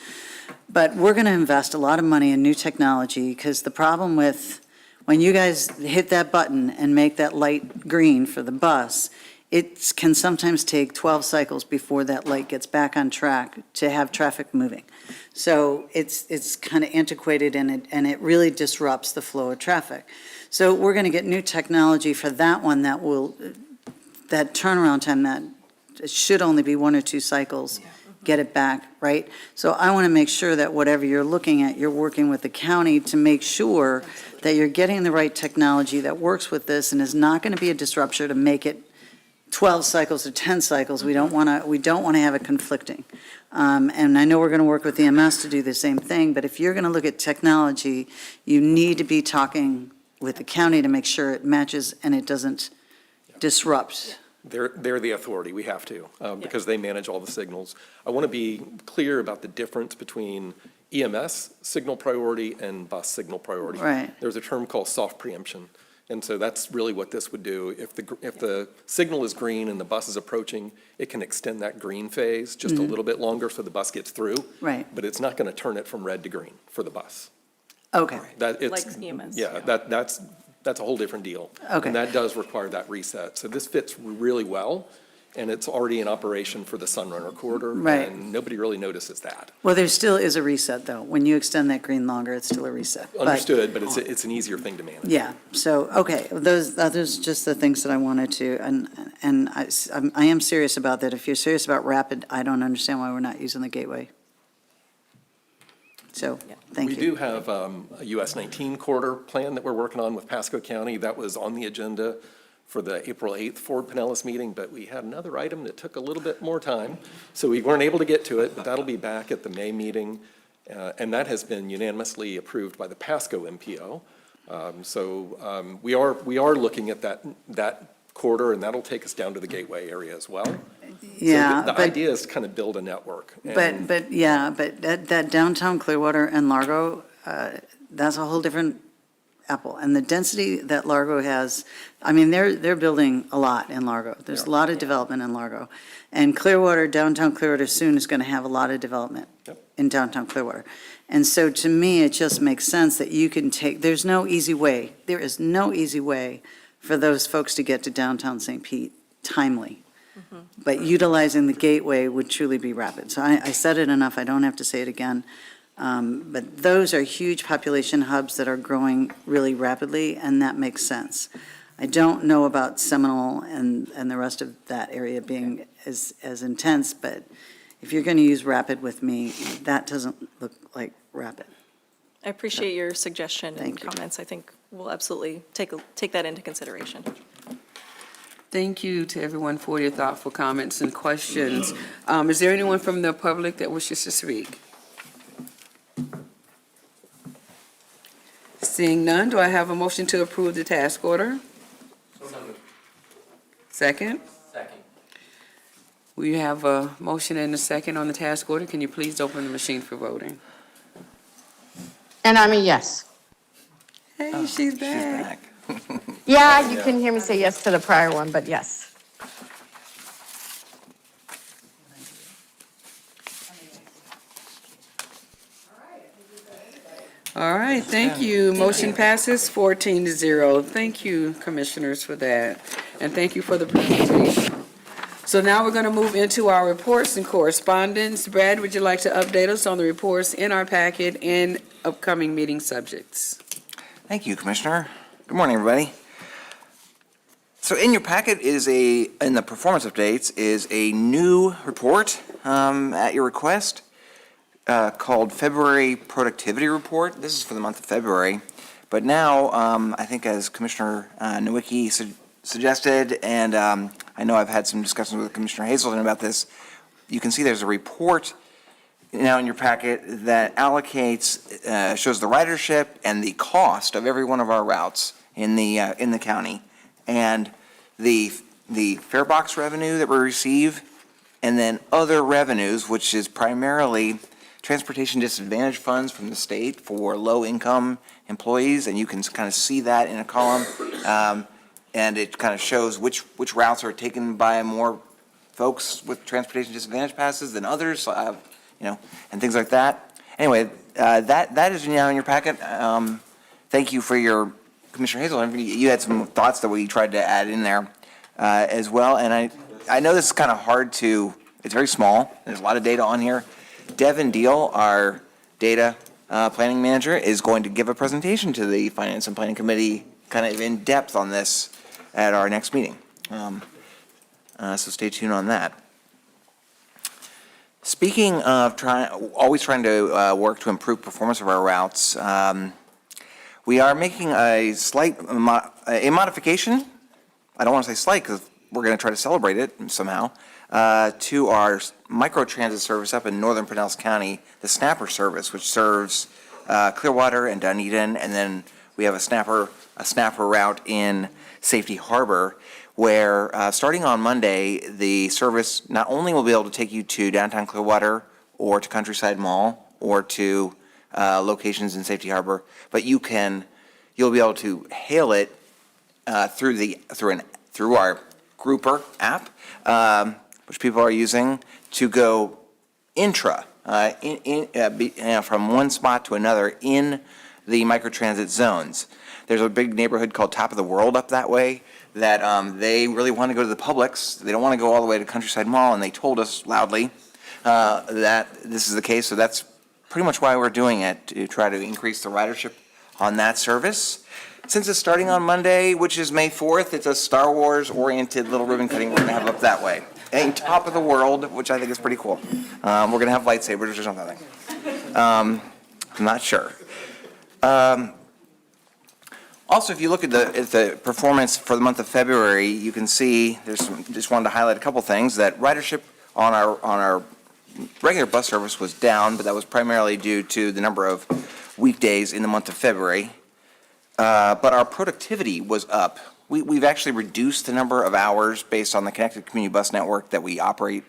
[SPEAKER 10] But we're going to invest a lot of money in new technology because the problem with, when you guys hit that button and make that light green for the bus, it can sometimes take 12 cycles before that light gets back on track to have traffic moving. So it's kind of antiquated, and it really disrupts the flow of traffic. So we're going to get new technology for that one that turnaround time, that it should only be 1 or 2 cycles, get it back, right? So I want to make sure that whatever you're looking at, you're working with the county to make sure that you're getting the right technology that works with this and is not going to be a disruptor to make it 12 cycles or 10 cycles. We don't want to have it conflicting. And I know we're going to work with EMS to do the same thing, but if you're going to look at technology, you need to be talking with the county to make sure it matches and it doesn't disrupt.
[SPEAKER 14] They're the authority, we have to, because they manage all the signals. I want to be clear about the difference between EMS signal priority and bus signal priority.
[SPEAKER 10] Right.
[SPEAKER 14] There's a term called soft preemption. And so that's really what this would do. If the signal is green and the bus is approaching, it can extend that green phase just a little bit longer so the bus gets through.
[SPEAKER 10] Right.
[SPEAKER 14] But it's not going to turn it from red to green for the bus.
[SPEAKER 10] Okay.
[SPEAKER 12] Like EMS.
[SPEAKER 14] Yeah, that's a whole different deal.
[SPEAKER 10] Okay.
[SPEAKER 14] And that does require that reset. So this fits really well, and it's already in operation for the Sunrunner corridor.
[SPEAKER 10] Right.
[SPEAKER 14] And nobody really notices that.
[SPEAKER 10] Well, there still is a reset, though. When you extend that green longer, it's still a reset. But-
[SPEAKER 14] Understood, but it's an easier thing to manage.
[SPEAKER 10] Yeah, so, okay, those just the things that I wanted to, and I am serious about that. If you're serious about rapid, I don't understand why we're not using the gateway. So, thank you.
[SPEAKER 14] We do have a US 19 corridor plan that we're working on with Pasco County. That was on the agenda for the April 8th Ford Pinellas meeting, but we had another item that took a little bit more time, so we weren't able to get to it, but that'll be back at the May meeting, and that has been unanimously approved by the Pasco MPO. So we are looking at that corridor, and that'll take us down to the Gateway area as well.
[SPEAKER 10] Yeah,
[SPEAKER 14] So the
[SPEAKER 10] but-
[SPEAKER 14] idea is to kind of build a network. and-
[SPEAKER 10] But that downtown Clearwater and Largo, that's a whole different apple. And the density that Largo has, I mean, they're building a lot in Largo. There's a lot of development in Largo. And Clearwater, downtown Clearwater soon is going to have a lot of development in downtown Clearwater. And so to me, it just makes sense that you can there's no easy way. There is no easy way for those folks to get to downtown St. Pete timely. But utilizing the gateway would truly be rapid. So I said it enough, I don't have to say it again. But those are huge population hubs that are growing really rapidly, and that makes sense. I don't know about Seminole and the rest of that area being as intense, but if you're going to use rapid with me, that doesn't look like rapid.
[SPEAKER 12] I appreciate your suggestion and comments. I think we'll absolutely take that into consideration.
[SPEAKER 1] Thank you to everyone for your thoughtful comments and questions. Is there anyone from the public that wishes to speak? Seeing none, do I have a motion to approve the task order? Second?
[SPEAKER 11] Second.
[SPEAKER 1] We have a motion and a second on the task order. Can you please open the machine for voting?
[SPEAKER 6] And I'm a yes.
[SPEAKER 1] Hey, she's back.
[SPEAKER 6] Yeah, you couldn't hear me say yes to the prior one, but yes.
[SPEAKER 1] All right, thank you. Motion passes 14-0. Thank you, commissioners, for that, and thank you for the presentation. So now we're going to move into our reports and correspondence. Brad, would you like to update us on the reports in our packet and upcoming meeting subjects?
[SPEAKER 5] Thank you, Commissioner. Good morning, everybody. So in your packet in the performance updates, is a new report at your request called February Productivity Report. This is for the month of February. But now, I think as Commissioner Nowicki suggested, and I know I've had some discussions with Commissioner Hazelton about this, you can see there's a report now in your packet that allocates, shows the ridership and the cost of every one of our routes in the county, and the fare box revenue that we receive, and then other revenues, which is primarily transportation disadvantage funds from the state for low-income employees, and you can kind of see that in a column, and it kind of shows which routes are taken by more folks with transportation disadvantage passes than others, and things like that. Anyway, that is now in your packet. Thank you for your, Commissioner Hazel, you had some thoughts that we tried to add in there as well, and I know this is kind of hard to, it's very small, there's a lot of data on here. Devin Deal, our data planning manager, is going to give a presentation to the Finance and Planning Committee kind of in depth on this at our next meeting. So stay tuned on that. Speaking of always trying to work to improve performance of our routes, we are making a slight a modification. I don't want to say slight because we're going to try to celebrate it somehow, to our microtransit service up in northern Pinellas County, the Snapper service, which serves Clearwater and Dunedin, and then we have a Snapper route in Safety Harbor, where starting on Monday, the service not only will be able to take you to downtown Clearwater or to Countryside Mall or to locations in Safety Harbor, but you'll be able to hail it through our Grouper app, which people are using to go intra from one spot to another in the microtransit zones. There's a big neighborhood called Top of the World up that way that they really want to go to the Publix. They don't want to go all the way to Countryside Mall, and they told us loudly that this is the case. So that's pretty much why we're doing it, to try to increase the ridership on that service. Since it's starting on Monday, which is May 4th, it's a Star Wars-oriented little ribbon cutting we're going to have up that way. And Top of the World, which I think is pretty cool. We're going to have lightsabers or something. I'm not sure. Also, if you look at the performance for the month of February, you can see just wanted to highlight a couple things, that ridership on our regular bus service was down, but that was primarily due to the number of weekdays in the month of February. But our productivity was up. We've actually reduced the number of hours based on the connected community bus network that we operate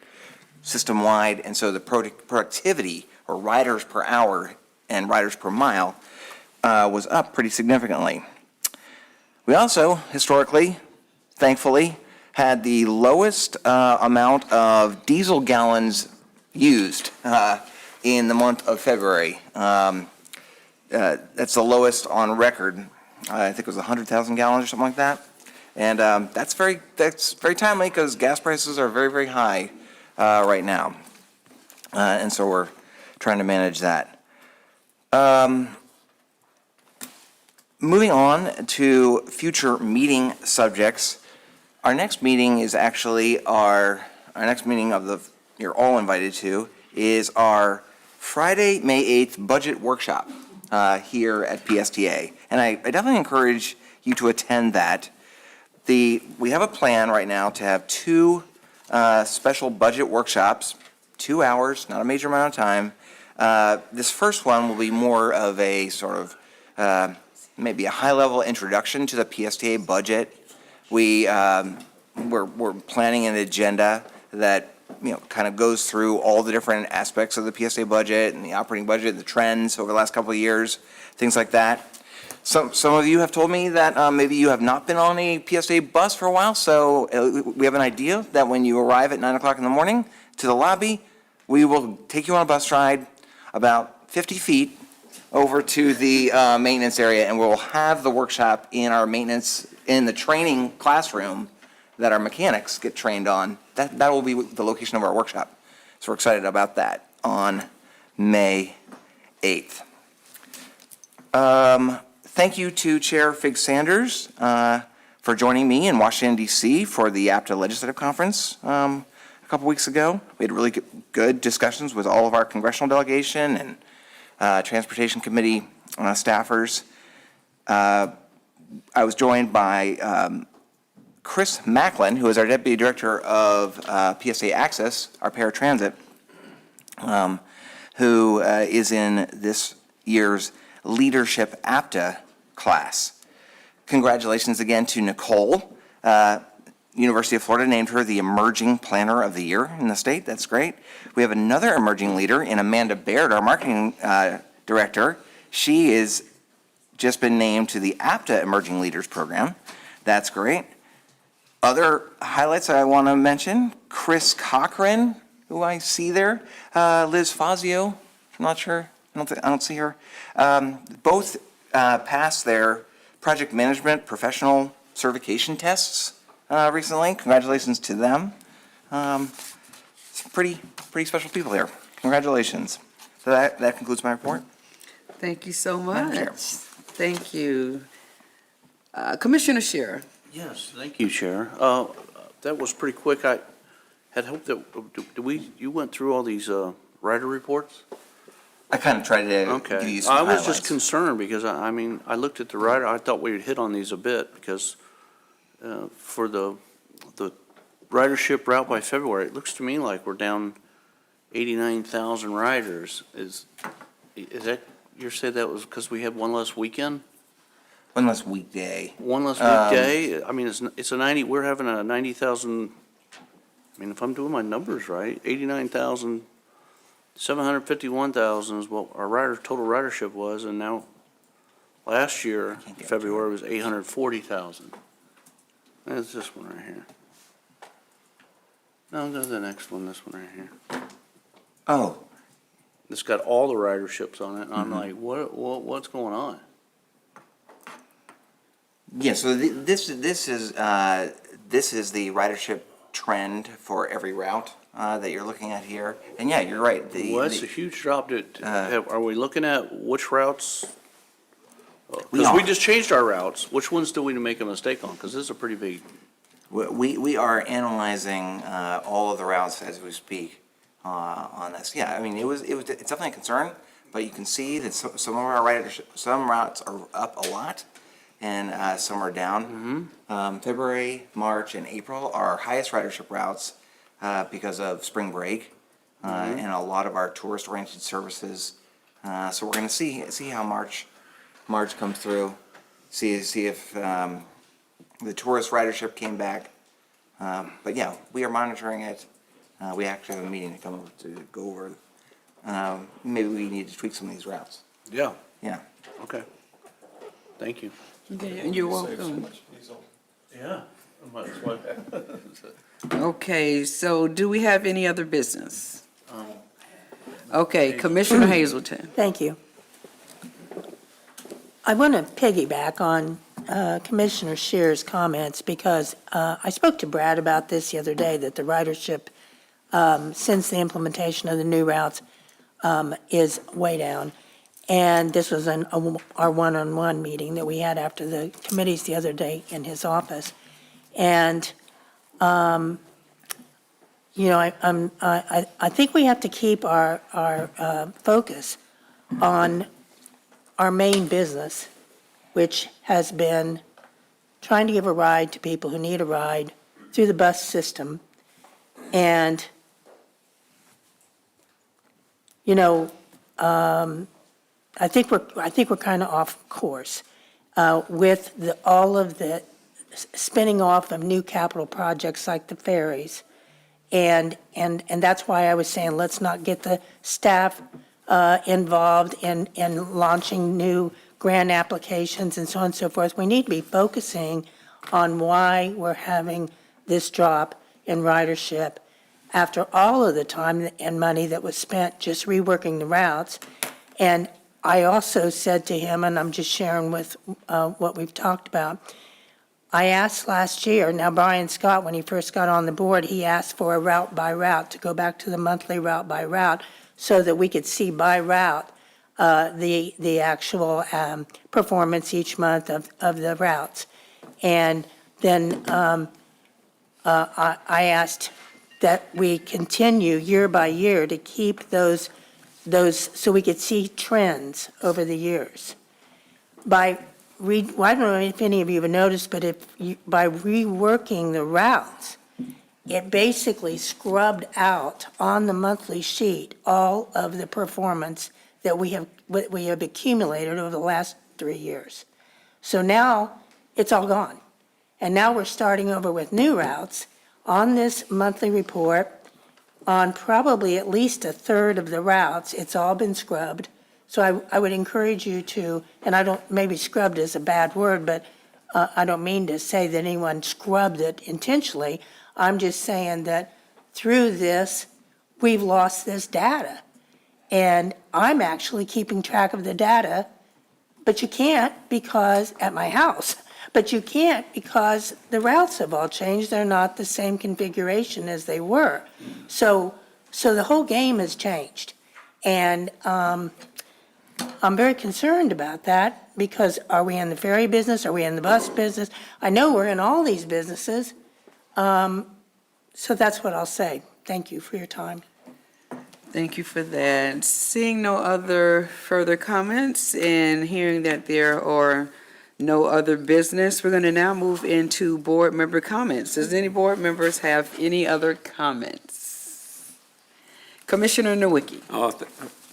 [SPEAKER 5] system-wide, and so the productivity, or riders per hour and riders per mile, was up pretty significantly. We also, historically, thankfully, had the lowest amount of diesel gallons used in the month of February. That's the lowest on record. I think it was 100,000 gallons or something like that. And that's very timely because gas prices are very, very high right now. And so we're trying to manage that. Moving on to future meeting subjects. Our next meeting is actually our next meeting you're all invited to, is our Friday, May 8th budget workshop here at PSTA. And I definitely encourage you to attend that. We have a plan right now to have two special budget workshops, 2 hours, not a major amount of time. This first one will be more of a sort of maybe a high-level introduction to the PSTA budget. We're planning an agenda that kind of goes through all the different aspects of the PSTA budget and the operating budget, the trends over the last couple of years, things like that. Some of you have told me that maybe you have not been on a PSTA bus for a while, so we have an idea that when you arrive at 9 o'clock in the morning to the lobby, we will take you on a bus ride about 50 feet over to the maintenance area, and we'll have the workshop in our maintenance, in the training classroom that our mechanics get trained on that will be the location of our workshop. So we're excited about that on May 8th. Thank you to Chair Fig Sanders for joining me in Washington DC for the APTA Legislative Conference a couple weeks ago. We had really good discussions with all of our congressional delegation and Transportation Committee staffers. I was joined by Chris Macklin, who is our Deputy Director of PSA Access, our paratransit, who is in this year's Leadership APTA class. Congratulations again to Nicole. University of Florida named her the Emerging Planner of the Year in the state. That's great. We have another emerging leader in Amanda Baird, our Marketing Director. She is just been named to the APTA Emerging Leaders Program. That's great. Other highlights I want to mention, Chris Cochran, who I see there, Liz Fazio, I'm not sure, I don't see her. Both passed their project management professional certification tests recently. Congratulations to them. Some pretty special people here. Congratulations. So that concludes my report.
[SPEAKER 1] Thank you so
[SPEAKER 5] Madam Chair.
[SPEAKER 1] much. Thank you. Commissioner Scherer.
[SPEAKER 4] Yes, thank you, Chair. That was pretty quick. I had hoped that, you went through all these rider reports?
[SPEAKER 5] I kind of tried to give you some
[SPEAKER 4] I was
[SPEAKER 5] highlights.
[SPEAKER 4] just concerned because, I mean, I looked at the rider, I thought we would hit on these a bit because for the ridership route by February, it looks to me like we're down 89,000 riders. Is that, you said that was because we had one less weekend?
[SPEAKER 5] One less weekday.
[SPEAKER 4] One less weekday? I mean, it's a 90, we're having a 90,000, I mean, if I'm doing my numbers right, 89,000, 751,000 is what our total ridership was, and now, last year, February, was 840,000. That's this one right here. No, go to the next one, this one right here.
[SPEAKER 5] Oh.
[SPEAKER 4] It's got all the riderships on it, and I'm like, what's going on?
[SPEAKER 5] Yeah, so this is the ridership trend for every route that you're looking at here. And yeah, you're right.
[SPEAKER 4] Well, that's a huge drop. Are we looking at which routes? Because we just changed our routes. Which ones do we make a mistake on? Because this is a pretty big.
[SPEAKER 5] We are analyzing all of the routes as we speak on this. Yeah, I mean, it's definitely a concern, but you can see that some of our ridership, some routes are up a lot, and some are down. February, March, and April are our highest ridership routes because of spring break and a lot of our tourist-oriented services. So we're going to see how March comes through. See if the tourist ridership came back. But yeah, we are monitoring it. We actually have a meeting to go over. Maybe we need to tweak some of these routes.
[SPEAKER 4] Yeah.
[SPEAKER 5] Yeah.
[SPEAKER 4] Okay. Thank you.
[SPEAKER 1] And you're welcome.
[SPEAKER 4] Yeah.
[SPEAKER 1] Okay, so do we have any other business? Okay, Commissioner Hazelton.
[SPEAKER 3] Thank you. I want to piggyback on Commissioner Scherer's comments because I spoke to Brad about this the other day, that the ridership, since the implementation of the new routes, is way down. And this was our one-on-one meeting that we had after the committees the other day in his office. And, you know, I think we have to keep our focus on our main business, which has been trying to give a ride to people who need a ride through the bus system. And, you know, I think we're kind of off course with all of the spinning off of new capital projects like the ferries. And that's why I was saying, let's not get the staff involved in launching new grant applications and so on and so forth. We need to be focusing on why we're having this drop in ridership after all of the time and money that was spent just reworking the routes. And I also said to him, and I'm just sharing with what we've talked about, I asked last year, now Brian Scott, when he first got on the board, he asked for a route by route, to go back to the monthly route by route, so that we could see by route the actual performance each month of the routes. And then I asked that we continue year by year to keep those, so we could see trends over the years. Well, I don't know if any of you have noticed, but by reworking the routes, it basically scrubbed out on the monthly sheet all of the performance that we have accumulated over the last 3 years. So now it's all gone. And now we're starting over with new routes on this monthly report. On probably at least a third of the routes, it's all been scrubbed. So I would encourage you to, and maybe scrubbed is a bad word, but I don't mean to say that anyone scrubbed it intentionally. I'm just saying that through this, we've lost this data. And I'm actually keeping track of the data, but you can't because, at my house, but you can't because the routes have all changed. They're not the same configuration as they were. So the whole game has changed. And I'm very concerned about that, because are we in the ferry business? Are we in the bus business? I know we're in all these businesses. So that's what I'll say. Thank you for your time.
[SPEAKER 1] Thank you for that. Seeing no other further comments and hearing that there are no other business, we're going to now move into board member comments. Does any board members have any other comments? Commissioner Nowicki.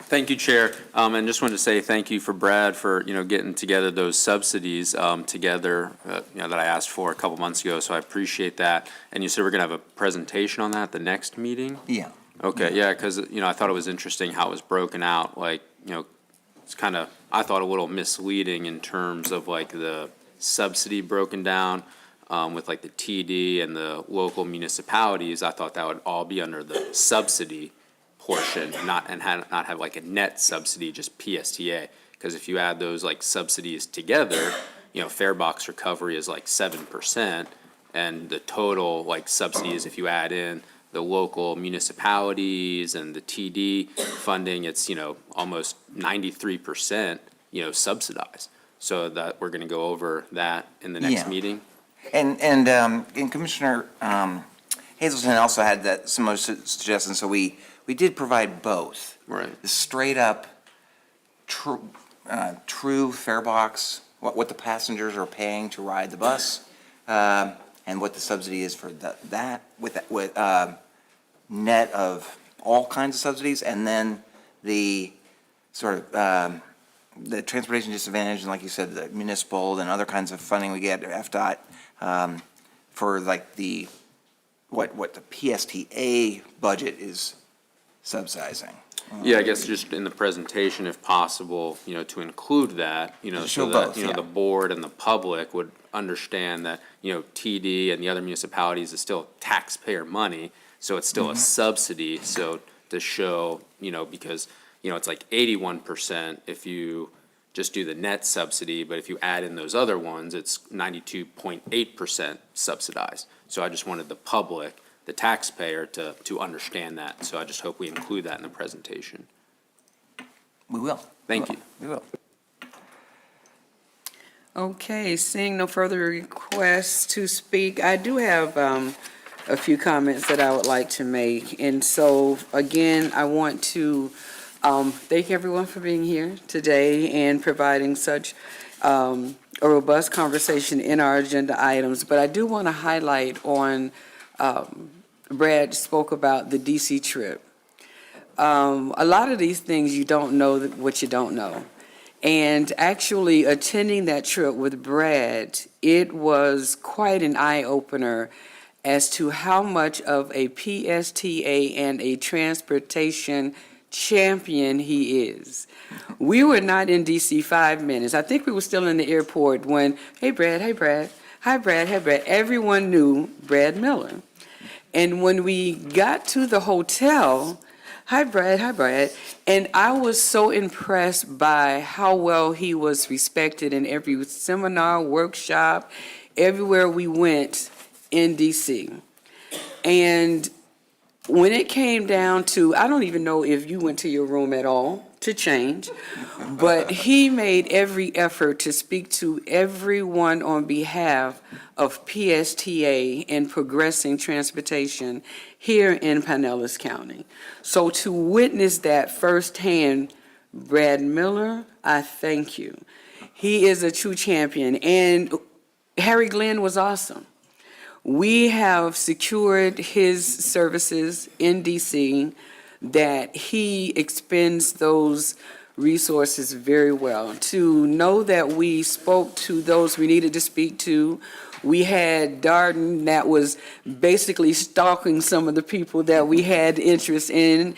[SPEAKER 2] Thank you, Chair. And just wanted to say thank you for Brad for, getting together those subsidies together, that I asked for a couple months ago, so I appreciate that. And you said we're going to have a presentation on that at the next meeting?
[SPEAKER 5] Yeah.
[SPEAKER 2] Okay, yeah, because, I thought it was interesting how it was broken out, it's kind of, I thought a little misleading in terms of the subsidy broken down with the TD and the local municipalities. I thought that would all be under the subsidy portion, not have a net subsidy, just PSTA. Because if you add those subsidies together, fare box recovery is 7%, and the total subsidies, if you add in the local municipalities and the TD funding, it's almost 93% subsidized. So that we're going to go over that in the next meeting.
[SPEAKER 5] And Commissioner Hazelton also had that similar suggestion, so we did provide both.
[SPEAKER 2] Right.
[SPEAKER 5] The straight up true fare box, what the passengers are paying to ride the bus, and what the subsidy is for that with net of all kinds of subsidies, and then the sort of the transportation disadvantage, and like you said, the municipal and other kinds of funding we get, FDOT, for the what the PSTA budget is subsidizing.
[SPEAKER 2] Yeah, I guess just in the presentation, if possible, to include that, so that, the board and the public would understand that, TD and the other municipalities is still taxpayer money, so it's still a subsidy, so to show, because, it's 81% if you just do the net subsidy, but if you add in those other ones, it's 92.8% subsidized. So I just wanted the public, the taxpayer, to understand that, so I just hope we include that in the presentation.
[SPEAKER 5] We will.
[SPEAKER 2] Thank you.
[SPEAKER 5] We will.
[SPEAKER 1] Okay, seeing no further requests to speak, I do have a few comments that I would like to make. And so, again, I want to thank everyone for being here today and providing such a robust conversation in our agenda items. But I do want to highlight on, Brad spoke about the DC trip. A lot of these things you don't know what you don't know. And actually attending that trip with Brad, it was quite an eye-opener as to how much of a PSTA and a transportation champion he is. We were not in DC 5 minutes. I think we were still in the airport when, hey Brad, hey Brad, hi Brad, hey Brad. Everyone knew Brad Miller. And when we got to the hotel, hi Brad, hi Brad. And I was so impressed by how well he was respected in every seminar, workshop, everywhere we went in DC. And when it came down to, I don't even know if you went to your room at all to change, but he made every effort to speak to everyone on behalf of PSTA in progressing transportation here in Pinellas County. So to witness that firsthand, Brad Miller, I thank you. He is a true champion, and Harry Glenn was awesome. We have secured his services in DC, that he expends those resources very well. To know that we spoke to those we needed to speak to. We had Darden that was basically stalking some of the people that we had interest in.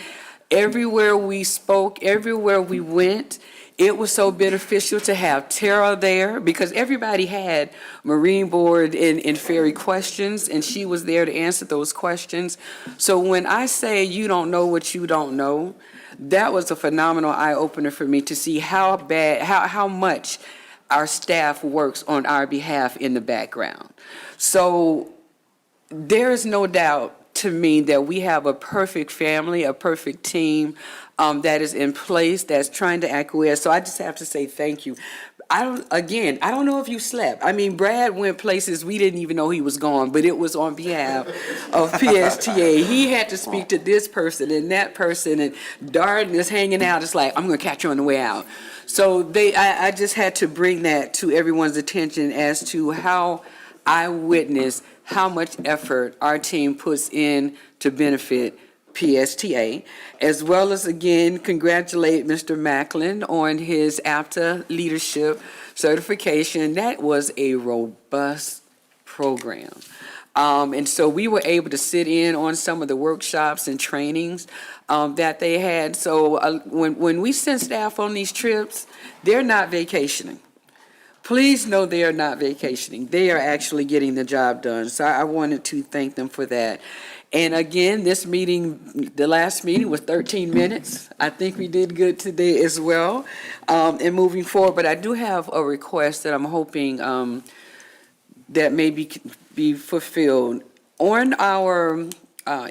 [SPEAKER 1] Everywhere we spoke, everywhere we went, it was so beneficial to have Tara there, because everybody had Marine Board and ferry questions, and she was there to answer those questions. So when I say you don't know what you don't know, that was a phenomenal eye-opener for me to see how much our staff works on our behalf in the background. So there is no doubt to me that we have a perfect family, a perfect team that is in place, that's trying to acquiesce. So I just have to say thank you. I don't know if you slept. I mean, Brad went places we didn't even know he was going, but it was on behalf of PSTA. He had to speak to this person and that person, and Darden is hanging out. It's like, I'm going to catch you on the way out. So I just had to bring that to everyone's attention as to how I witnessed how much effort our team puts in to benefit PSTA, as well as, again, congratulate Mr. Macklin on his APTA leadership certification. That was a robust program. And so we were able to sit in on some of the workshops and trainings that they had. So when we send staff on these trips, they're not vacationing. Please know they are not vacationing. They are actually getting the job done. So I wanted to thank them for that. And again, this meeting, the last meeting was 13 minutes. I think we did good today as well, in moving forward. But I do have a request that I'm hoping that may be fulfilled. On our,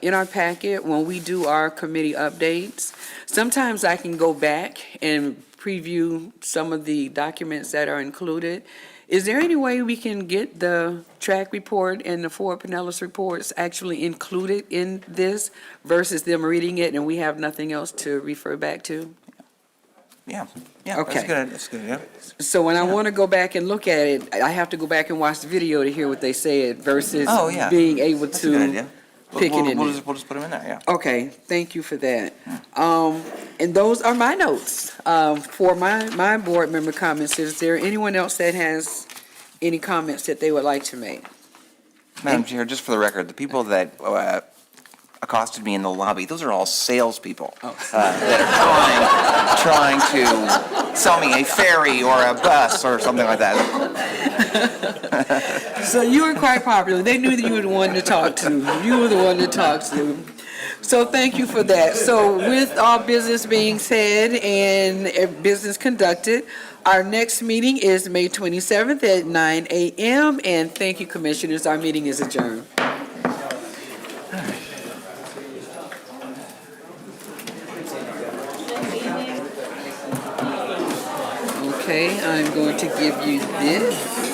[SPEAKER 1] in our packet, when we do our committee updates, sometimes I can go back and preview some of the documents that are included. Is there any way we can get the track report and the Fort Pinellas reports actually included in this versus them reading it and we have nothing else to refer back to?
[SPEAKER 5] Yeah,
[SPEAKER 1] Okay.
[SPEAKER 5] that's good, yeah.
[SPEAKER 1] So when I want to go back and look at it, I have to go back and watch the video to hear what they said versus
[SPEAKER 5] Oh, yeah.
[SPEAKER 1] being able
[SPEAKER 5] That's a good
[SPEAKER 1] to
[SPEAKER 5] idea.
[SPEAKER 1] pick it in
[SPEAKER 5] We'll
[SPEAKER 1] there.
[SPEAKER 5] just put them in there, yeah.
[SPEAKER 1] Okay, thank you for that. And those are my notes for my board member comments. Is there anyone else that has any comments that they would like to make?
[SPEAKER 5] Madam Chair, just for the record, the people that accosted me in the lobby, those are all salespeople that are trying to sell me a ferry or a bus or something like that.
[SPEAKER 1] So you were quite popular. They knew that you were the one to talk to. You were the one to talk to. So thank you for that. So with all business being said and business conducted, our next meeting is May 27th at 9 a.m. And thank you, Commissioners. Our meeting is adjourned. Okay, I'm going to give you this.